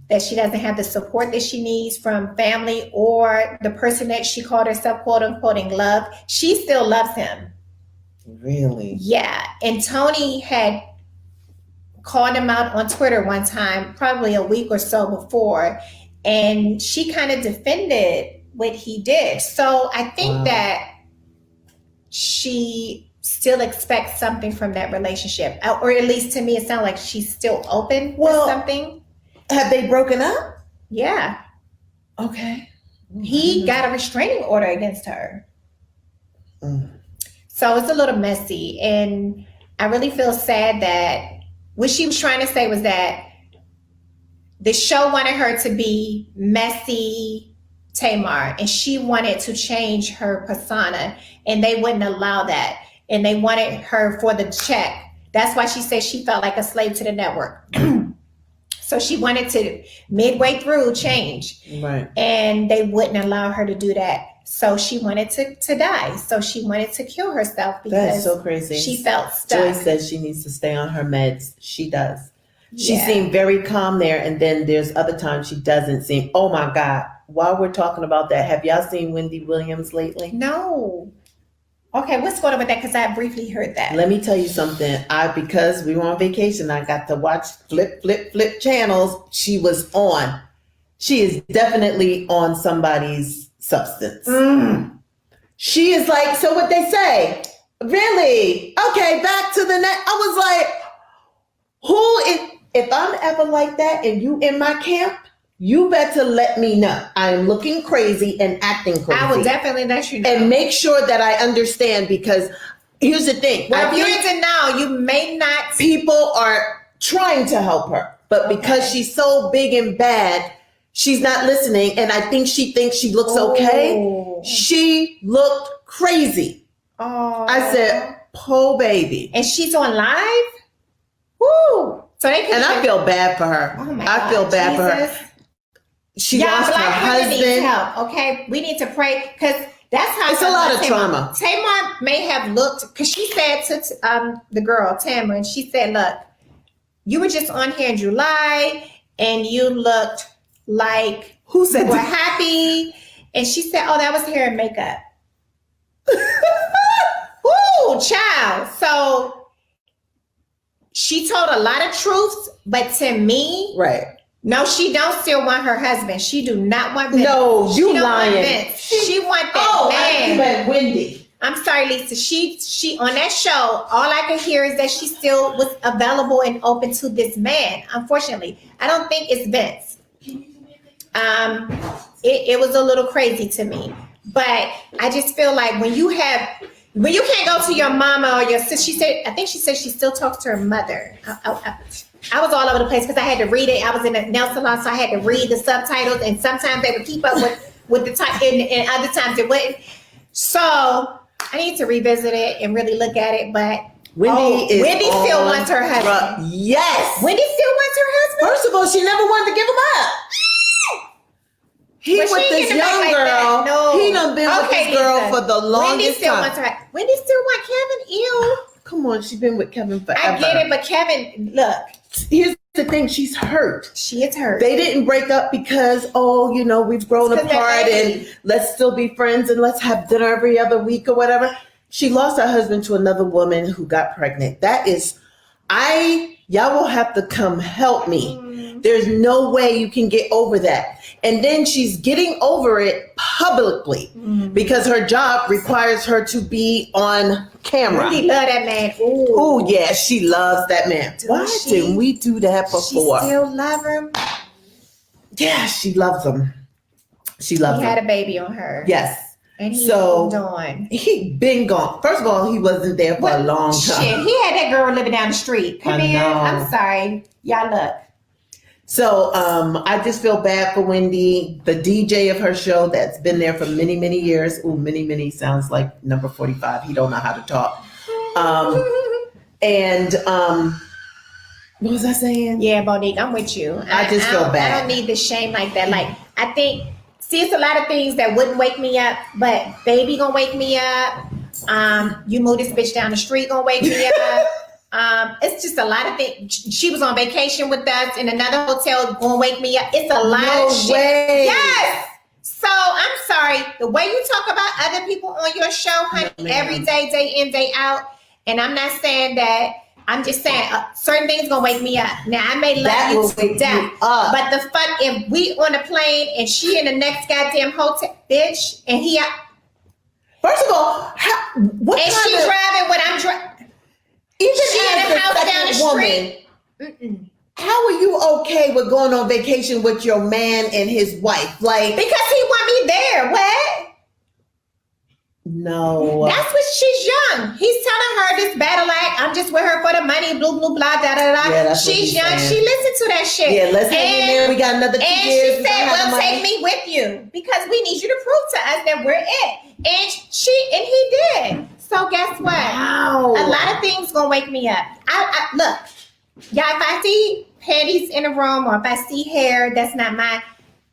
that she doesn't have the support that she needs from family or the person that she called herself, quote unquote, in love. She still loves him. Really? Yeah. And Tony had called him out on Twitter one time, probably a week or so before, and she kind of defended what he did. So I think that she still expects something from that relationship, or at least to me, it sounds like she's still open to something. Have they broken up? Yeah. Okay. He got a restraining order against her. So it's a little messy, and I really feel sad that what she was trying to say was that the show wanted her to be messy Tamar, and she wanted to change her persona, and they wouldn't allow that. And they wanted her for the check. That's why she said she felt like a slave to the network. So she wanted to, midway through, change. Right. And they wouldn't allow her to do that. So she wanted to die. So she wanted to kill herself because that is so crazy. She felt stuck. Joy says she needs to stay on her meds. She does. She seemed very calm there, and then there's other times she doesn't seem. Oh my God. While we're talking about that, have y'all seen Wendy Williams lately? No. Okay, what's going on with that? Because I briefly heard that. Let me tell you something. Because we were on vacation, I got to watch flip channels. She was on. She is definitely on somebody's substance. She is like, so what they say? Really? Okay, back to the net. I was like, if I'm ever like that and you in my camp, you better let me know. I am looking crazy and acting crazy. I will definitely let you know. And make sure that I understand, because here's the thing. Well, if you're into now, you may not. People are trying to help her, but because she's so big and bad, she's not listening. And I think she thinks she looks okay. She looked crazy. Oh. I said, po baby. And she's on live? Woo. So they can. And I feel bad for her. Oh my I God, feel bad for her. She lost her husband. Needs help, okay? We need to pray, because that's how it's a lot of trauma. Tamar may have looked, because she said to the girl, Tamar, and she said, look, you were just on here in July and you looked like who said you were happy. And she said, oh, that was hair and makeup. Ooh, child. So she told a lot of truths, but to me, right. No, she don't still want her husband. She do not want Vince. No, you lying. She want that man. You meant Wendy. I'm sorry, Lisa. She on that show, all I could hear is that she still was available and open to this man. Unfortunately, I don't think it's Vince. It was a little crazy to me, but I just feel like when you can't go to your mama or your sister, I think she said she still talks to her mother. I was all over the place because I had to read it. I was in a nail salon, so I had to read the subtitles, and sometimes they would keep up with the type, and other times it wouldn't. So I need to revisit it and really look at it. But Wendy still wants her husband. Yes, Wendy still wants her husband. First of all, she never wanted to give him up. He with this young girl. No. He done been with this girl for the longest time. Wendy still want Kevin. Ew. Come on, she's been with Kevin forever. I get it, but Kevin, look. Here's the thing, she's hurt. She is hurt. They didn't break up because, we've grown apart and let's still be friends and let's have dinner every other week or whatever. She lost her husband to another woman who got pregnant. That is, y'all will have to come help me. There's no way you can get over that. And then she's getting over it publicly because her job requires her to be on camera. Really love that man. Ooh, yeah, she loves that man. Why didn't we do that before? She still love him? Yeah, she loves him. She loves him. He had a baby on her. Yes. And he's gone. He been gone. First of all, he wasn't there for a long time. Shit, he had that girl living down the street. Come here. I'm sorry. Y'all look. So I just feel bad for Wendy, the DJ of her show that's been there for many, many years. Ooh, many sounds like number 45. He don't know how to talk. And what was I saying? Yeah, Monique, I'm with you. I just feel bad. I don't need the shame like that. Like, I think, see, it's a lot of things that wouldn't wake me up, but baby gonna wake me up. You move this bitch down the street gonna wake me up. It's just a lot of things. She was on vacation with us in another hotel gonna wake me up. It's a lot of shit. Way. Yes. So I'm sorry. The way you talk about other people on your show, honey, every day in, day out. And I'm not saying that. I'm just saying certain things gonna wake me up. Now I may love you to death, but the fuck if we on a plane and she in the next goddamn hotel, bitch, and he. First of all, what and she driving when I'm driving. Even she as in the house down the street. Woman, how are you okay with going on vacation with your man and his wife? Like, because he want me there. What? No. That's what she's young. He's telling her this battle act. I'm just with her for the money, blah, blah, blah, da, da, da. Yeah, she's young. Saying. She listened to that shit. Yeah, let's hang in there. We got another 2 years. And she said, well, take me with you because we need you to prove to us that we're it. And he did. So guess what? Wow. A lot of things gonna wake me up. I look, y'all, if I see panties in a room or if I see hair, that's not mine.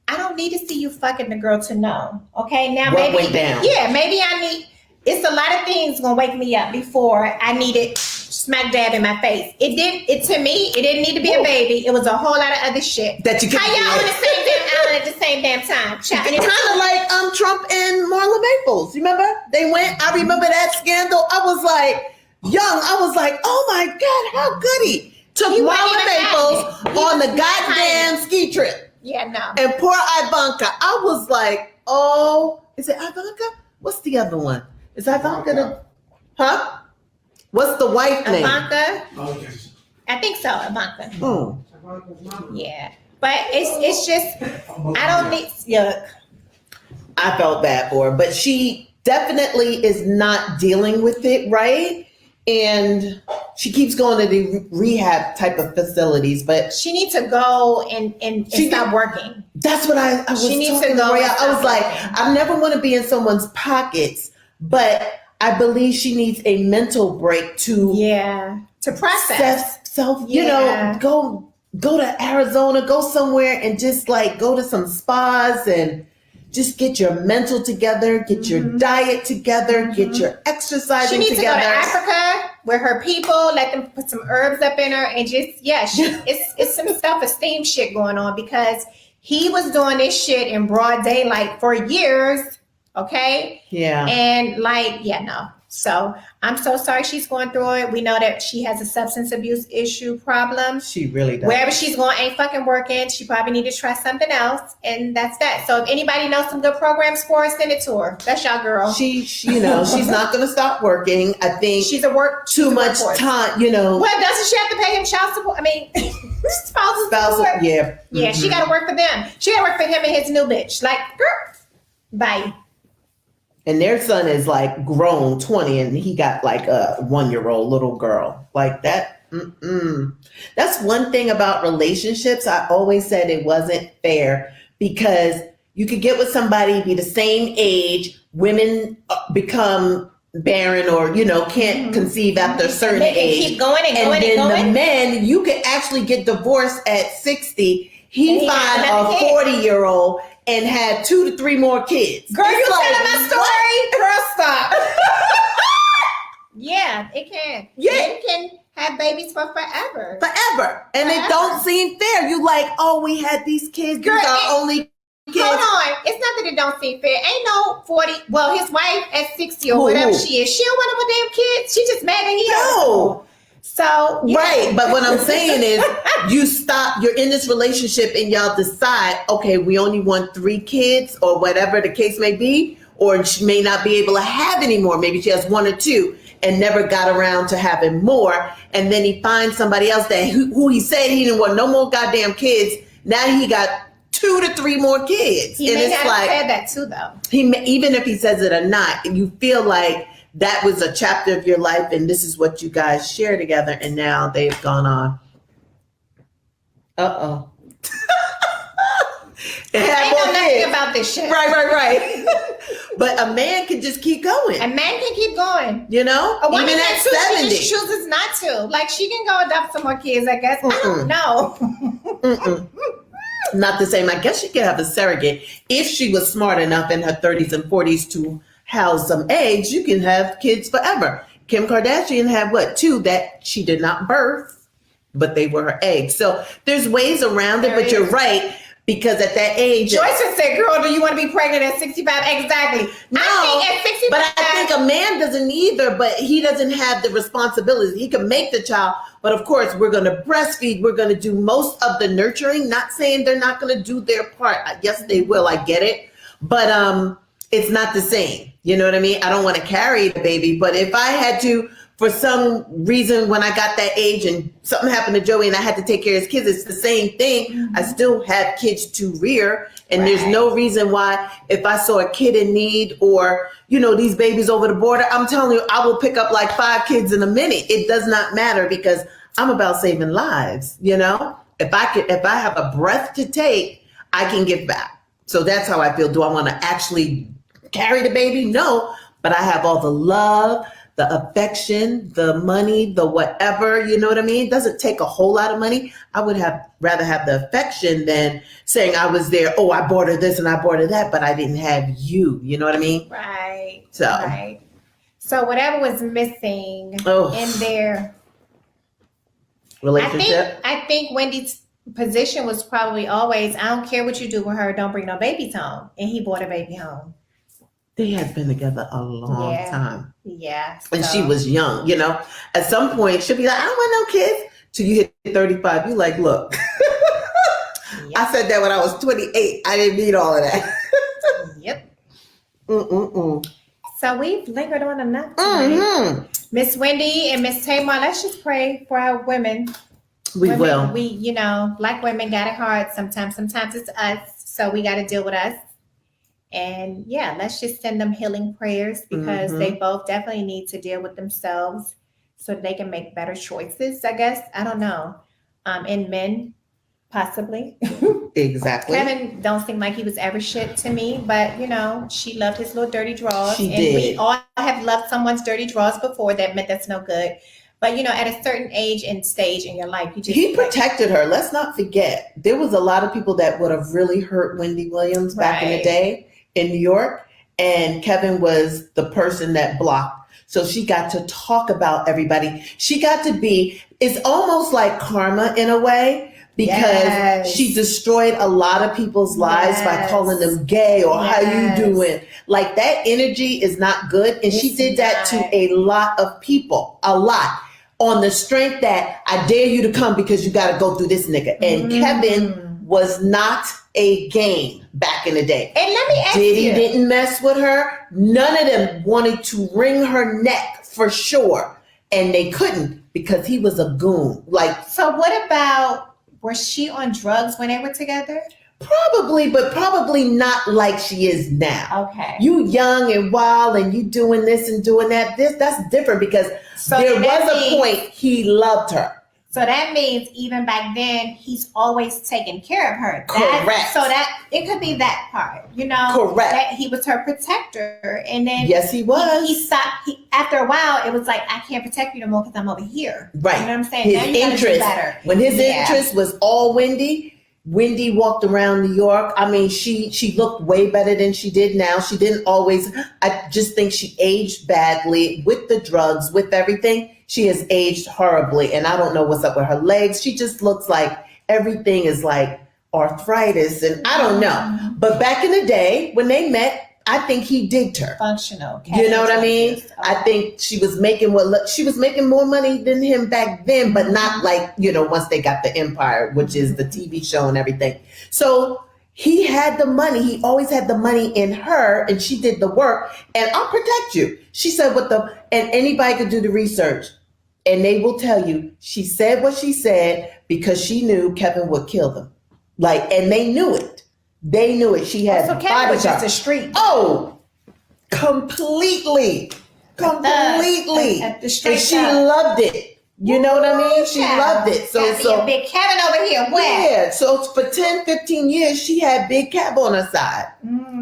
I don't need to see you fucking the girl to know. Okay, now what maybe went down? Yeah, maybe I need. It's a lot of things gonna wake me up before I need it smack dab in my face. It to me. It didn't need to be a baby. It was a whole lot of other shit. That you how y'all on the same damn island at the same damn time? Kind of like Trump and Marla Maples. You remember? They went. I remember that scandal. I was like young. I was like, oh my god, how goody took Marla Maples on the goddamn ski trip. Yeah, no. And poor Ivanka. I was like, oh, is it Ivanka? What's the other one? Is Ivanka the, huh? What's the wife name? Ivanka. I think so, Ivanka. Yeah. But it's just, I don't need, yuck. I felt bad for her, but she definitely is not dealing with it right. And she keeps going to the rehab type of facilities, but she needs to go and stop working. That's what I was she needs to go. I was like, I never want to be in someone's pockets, but I believe she needs a mental break to process self. You know, go to Arizona, go somewhere, and just like go to some spas and just get your mental together, get your diet together, get your exercising together. She needs to go to Africa with her people, let them put some herbs up in her, and just, it's some self-esteem shit going on because he was doing this shit in broad daylight for years, okay? Yeah. And no. So I'm so sorry she's going through it. We know that she has a substance abuse issue problem. She really does. Wherever she's going ain't fucking working. She probably need to try something else. And that's that. So if anybody knows some good programs for her, send it to her. That's y'all girl. She's not going to stop working. I think she's a work too much time, Well, doesn't she have to pay him child support? I mean, spousal support. Yeah. Yeah, she got to work for them. She got to work for him and his new bitch. Like, girl, bye. And their son is like grown, 20, and he got like a 1-year-old little girl. Like that. That's one thing about relationships. I always said it wasn't fair because you could get with somebody, be the same age, women become barren or, can't conceive after a certain age. Keep going and going then and going. The men, you could actually get divorced at 60. He find a 40-year-old and had 2 to 3 more kids. Girl, you telling my story? Girl, stop. Yeah, it can. Yeah. Men can have babies for forever. And it don't seem fair. You like, oh, we had these kids. Girl, these are only kids. Hold on. It's not that it don't seem fair. Ain't no 40. Well, his wife at 60 or whatever she is. She don't want no damn kids. She just mad that he has. So right, but what I'm saying is you're in this relationship and y'all decide, okay, we only want 3 kids or whatever the case may be, or she may not be able to have any more. Maybe she has 1 or 2 and never got around to having more. And then he finds somebody else that who he said he didn't want no more goddamn kids. Now he got 2 to 3 more kids. He may have said that too, though. Even if he says it or not, you feel like that was a chapter of your life and this is what you guys share together, and now they've gone on. Uh-oh. and have I more know nothing kids. about this shit. Right. But a man can just keep going. A man can keep going. You know, A woman even can at too. 70. She just chooses not to. Like she can go adopt some more kids. I guess. I don't know. Not the same. I guess she could have a surrogate if she was smart enough in her 30s and 40s to house some eggs. You can have kids forever. Kim Kardashian had what, 2 that she did not birth, but they were her eggs. So there's ways around it, but you're right, because at that age, Joyce would say, "Girl, do you want to be pregnant at 65?" Exactly. No, I think at 65, but I think a man doesn't either, but he doesn't have the responsibility. He can make the child, but of course, we're going to breastfeed. We're going to do most of the nurturing. Not saying they're not going to do their part. Yes, they will. I get it. But it's not the same. You know what I mean? I don't want to carry the baby, but if I had to, for some reason, when I got that age and something happened to Joey and I had to take care of his kids, it's the same thing. I still have kids to rear. And there's no reason why, if I saw a kid in need or, you know, these babies over the border, I'm telling you, I will pick up like 5 kids in a minute. It does not matter because I'm about saving lives. You know, if I have a breath to take, I can give back. So that's how I feel. Do I want to actually carry the baby? No, but I have all the love, the affection, the money, the whatever, you know what I mean? It doesn't take a whole lot of money. I would rather have the affection than saying I was there, oh, I bought her this and I bought her that, but I didn't have you. You know what I mean? Right. So. Right. So whatever was missing in their relationship. I think Wendy's position was probably always, I don't care what you do with her, don't bring no babies home. And he brought a baby home. They had been together a long time. Yeah. And she was young, you know. At some point, she'll be like, I don't want no kids. Till you hit 35, you like, look. I said that when I was 28. I didn't need all of that. Yep. Mm-mm-mm. So we've lingered on enough tonight. Miss Wendy and Miss Tamar, let's just pray for our women. We will. We, you know, Black women got it hard sometimes. Sometimes it's us. So we got to deal with us. And yeah, let's just send them healing prayers because they both definitely need to deal with themselves so they can make better choices, I guess. I don't know. And men, possibly. Exactly. Kevin don't seem like he was ever shit to me, but you know, she loved his little dirty drawers. She and did. We all have loved someone's dirty drawers before. That meant that's no good. But you know, at a certain age and stage in your life, you just he protected her. Let's not forget, there was a lot of people that would have really hurt Wendy Williams back in the day in New York, and Kevin was the person that blocked. So she got to talk about everybody. She got to be, it's almost like karma in a way, because she destroyed a lot of people's lives by calling them gay or how you doing. Like that energy is not good. And she did that to a lot of people, a lot, on the strength that I dare you to come because you got to go through this nigga. And Kevin was not a game back in the day. And let me ask Diddy didn't mess with her. None of them wanted to wring her neck for sure. And they couldn't because he was a goon. Like, so what about, was she on drugs when they were together? Probably, but probably not like she is now. Okay. You young and wild and you doing this and doing that. That's different because there was a point he loved her. So that means even back then, he's always taking care of her. Correct. So that it could be that part, you know. Correct. That he was her protector, and then yes, he was. He stopped. After a while, it was like, I can't protect you no more because I'm over here. Right. You know what I'm saying? His now you interest. Better. When his interest was all Wendy. Wendy walked around New York. I mean, she looked way better than she did now. She didn't always. I just think she aged badly with the drugs, with everything. She has aged horribly, and I don't know what's up with her legs. She just looks like everything is like arthritis, and I don't know. But back in the day when they met, I think he digged her. Functional. You know what I mean? I think she was making she was making more money than him back then, but not like, you know, once they got the Empire, which is the TV show and everything. So he had the money. He always had the money in her, and she did the work. And I'll protect you. She said and anybody could do the research. And they will tell you, she said what she said because she knew Kevin would kill them. And they knew it. They knew it. She had so Kevin was just a street. Oh, completely. The And she loved loved it. You know what I mean? She loved it. So Big Kevin over here. What? Yeah. So for 10, 15 years, she had Big Kev on her side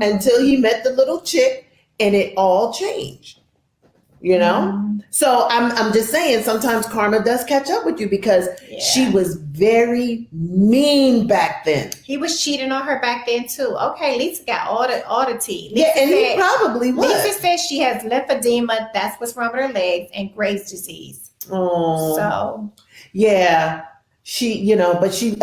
until he met the little chick, and it all changed. You know? So I'm just saying, sometimes karma does catch up with you because she was very mean back then. He was cheating on her back then too. Okay, Lisa got all the tea. Lisa Yeah, and he probably was. Lisa said she has lymphedema. That's what's wrong with her legs, and Graves' disease. Oh, so yeah, she, but she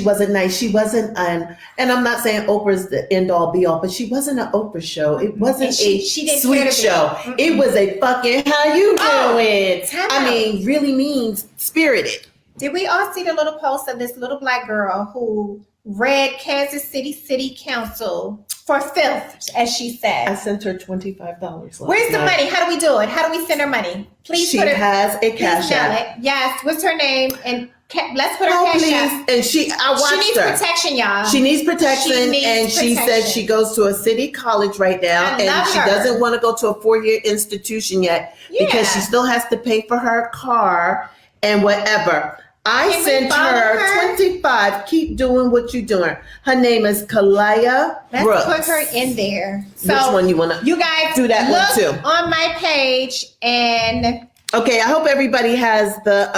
wasn't nice. She wasn't and I'm not saying Oprah's the end all be all, but she wasn't an Oprah show. It wasn't she didn't sweet show. It was a fucking how you doing? I mean, really mean spirited. Did we all see the little post of this little black girl who read Kansas City Council for filth, as she said? I sent her $25. Where's the money? How do we do it? How do we send her money? Please she put her. Has a cash app. Yes. What's her name? And let's put her cash app. And I watched her. She needs protection, y'all. She needs protection, she said she goes to a city college right now, and she doesn't want to go to a 4-year institution yet because she still has to pay for her car and whatever. I sent her 25. Keep doing what you're doing. Her name is Kalaya Brooks. Let's put her in there. So which one you want to? You guys do that one too on my page. And okay, I hope everybody has the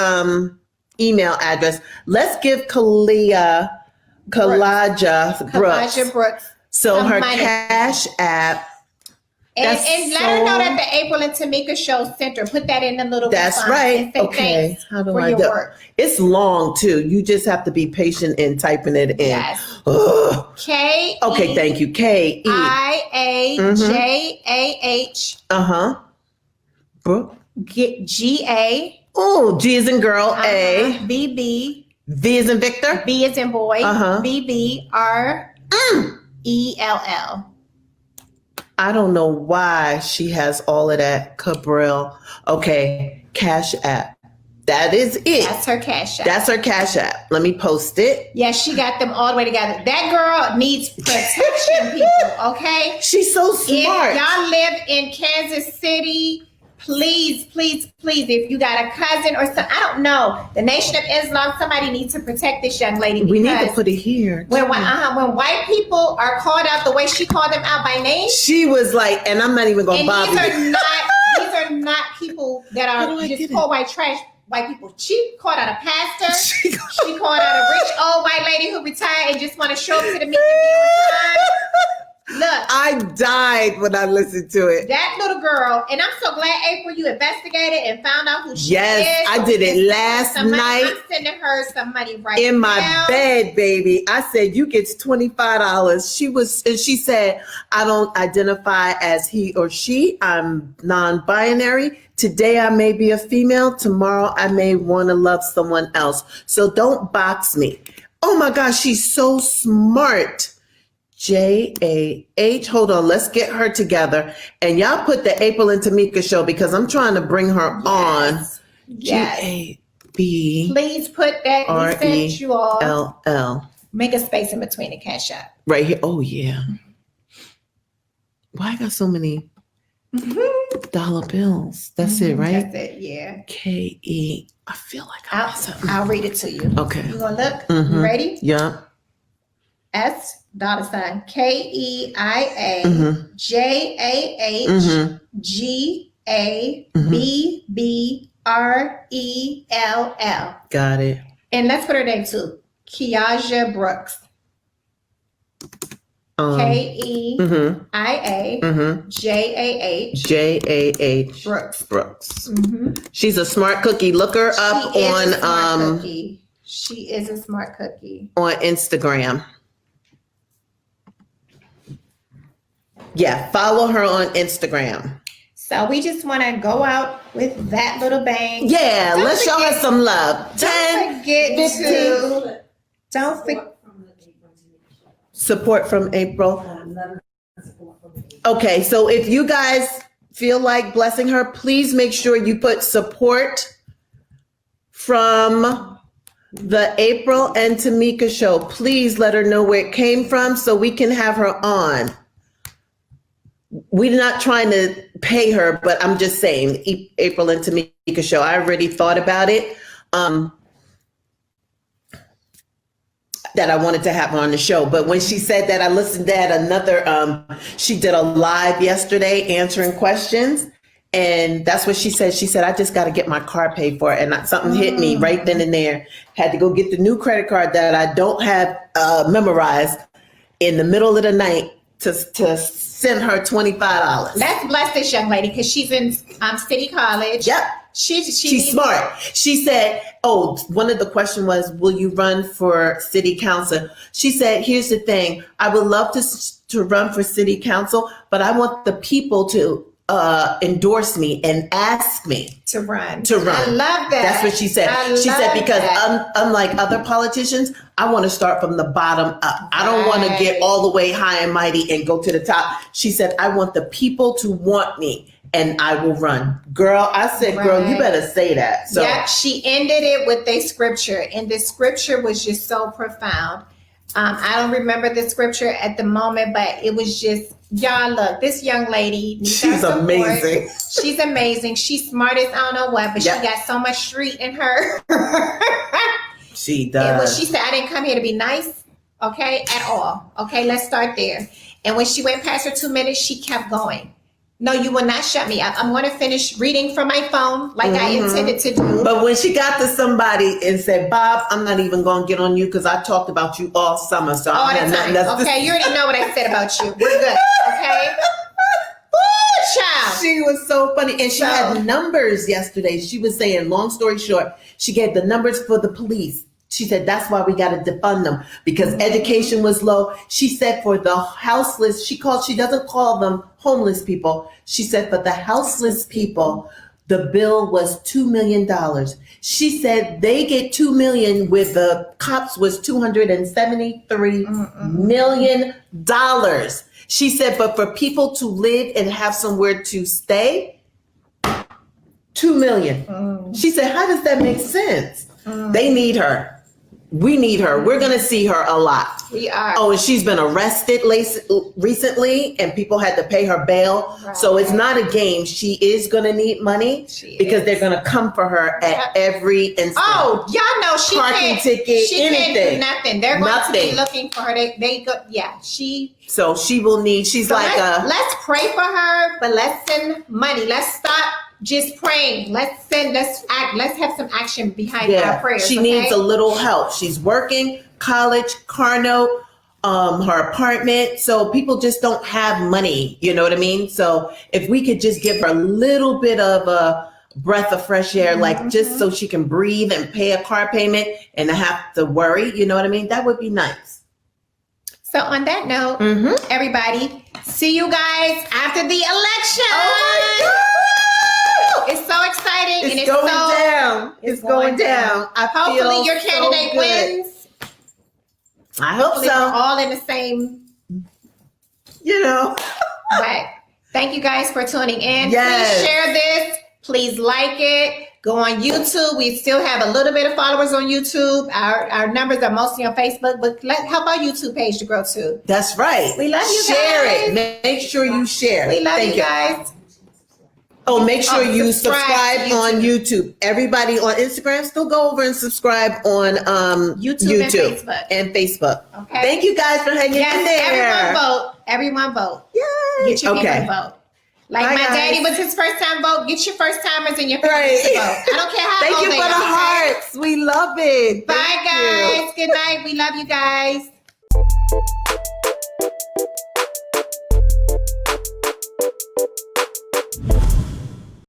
email address. Let's give Kalaja Brooks. So her cash app. And let her know that the April and Tomeeka show center. Put that in the little. That's right. Okay. How do I do it? It's long too. You just have to be patient in typing it in. Yes. K. Okay. Thank you. KEIAJAH. Brooke. GA. Oh, G is in girl. A. BB. V is in Victor. B is in boy. BBRELL. I don't know why she has all of that. Cabral. Okay. Cash app. That is it. That's her cash app. That's her cash app. Let me post it. Yeah, she got them all the way together. That girl needs protection, people. Okay? She's so smart. If y'all live in Kansas City, please, if you got a cousin or something, I don't know, the Nation of Islam, somebody needs to protect this young lady. We need to put it here. When white people are called out the way she called them out by name, she was like, and I'm not even going to bother you. These are not people that are just poor white trash. White people. She called out a pastor. She called out a rich old white lady who retired and just want to show up to the meeting. Look, I died when I listened to it. That little girl, and I'm so glad, April, you investigated and found out who she is. Yes, I did it last night. I'm sending her some money right in my now. bed, baby. I said, you get $25. She said, I don't identify as he or she. I'm non-binary. Today I may be a female. Tomorrow I may want to love someone else. So don't box me. Oh my gosh, she's so smart. JAH. Hold on, let's get her together. And y'all put the April and Tomeeka show because I'm trying to bring her on. Yes. GAB. Please put that RELL. Make a space in between the cash app. Right here. Oh yeah. Why I got so many dollar bills? That's it, right? That's it, yeah. KE. I feel like I'll read it to you. Okay. You gonna look? You ready? Yeah. S $ KEIAJAH GABBRELL. Got it. And let's put her name too. Kiaja Brooks. KEIAJAH Brooks. She's a smart cookie. Look her up on She is a smart cookie. On Instagram. Yeah, follow her on Instagram. So we just want to go out with that little bang. Yeah, let's show her some love. Don't forget support from April. Okay, so if you guys feel like blessing her, please make sure you put support from the April and Tomeeka show. Please let her know where it came from so we can have her on. We're not trying to pay her, but I'm just saying, April and Tomeeka show. I already thought about it. That I wanted to have her on the show. But when she said that, I listened at another, she did a live yesterday answering questions. And that's what she said. She said, I just got to get my car paid for it. And something hit me right then and there. Had to go get the new credit card that I don't have memorized in the middle of the night to send her $25. Let's bless this young lady because she's in City College. Yep. She's smart. She said, one of the questions was, will you run for city council? She said, here's the thing. I would love to run for city council, but I want the people to endorse me and ask me to run. I love that. That's what she said. She said, because unlike other politicians, I want to start from the bottom up. I don't want to get all the way high and mighty and go to the top. She said, I want the people to want me and I will run. Girl, I said, girl, you better say that. So yeah, she ended it with a scripture, and the scripture was just so profound. I don't remember the scripture at the moment, but it was just, y'all, look, this young lady needs she's our support. Amazing. She's amazing. She's smart as I don't know what, but she got so much street in her. She does. And when she said, I didn't come here to be nice, okay, at all. Okay, let's start there. And when she went past her 2 minutes, she kept going. No, you will not shut me up. I'm going to finish reading from my phone like I intended to do. But when she got to somebody and said, Bob, I'm not even going to get on you because I talked about you all summer. So all the time. Okay, you already know what I said about you. We're good. Okay? Child. She was so funny. And she had numbers yesterday. She was saying, long story short, she gave the numbers for the police. She said, that's why we got to defund them because education was low. She said for the houseless, she doesn't call them homeless people. She said for the houseless people, the bill was $2 million. She said they get $2 million with the cops was $273 million. She said, but for people to live and have somewhere to stay, $2 million. She said, how does that make sense? They need her. We need her. We're going to see her a lot. We are. Oh, and she's been arrested recently and people had to pay her bail. Right. So it's not a game. She is going to need money because they're going to come for her at every instant. Oh, y'all know she parking can't, ticket, she anything. Can't do nothing. They're going to be looking for her. They go, So she will need, let's pray for her, but let's send money. Let's stop just praying. Let's act. Let's have some action behind our prayers. She needs a little help. She's working, college, car note, her apartment. So people just don't have money. You know what I mean? So if we could just give her a little bit of a breath of fresh air, like just so she can breathe and pay a car payment and not have to worry. You know what I mean? That would be nice. So on that note, everybody, see you guys after the election. Oh my God. It's so exciting. It's going down. It's going down. Hopefully your candidate wins. I hope so. We're all in the same. But thank you guys for tuning in. Yes. Please share this. Please like it. Go on YouTube. We still have a little bit of followers on YouTube. Our numbers are mostly on Facebook, but help our YouTube page to grow too. That's right. We love you guys. Share it. Make sure you share. We love you guys. Oh, make sure you subscribe on YouTube. Everybody on Instagram, still go over and subscribe on YouTube and Facebook. Okay. Thank you guys for hanging in there. Everyone vote. Yay. Get your people to vote. Like my daddy was his first time vote. Get your first timers and your parents to vote. I don't care how Thank old you they for the hearts. We love it. Bye, guys. Good night. We love you guys.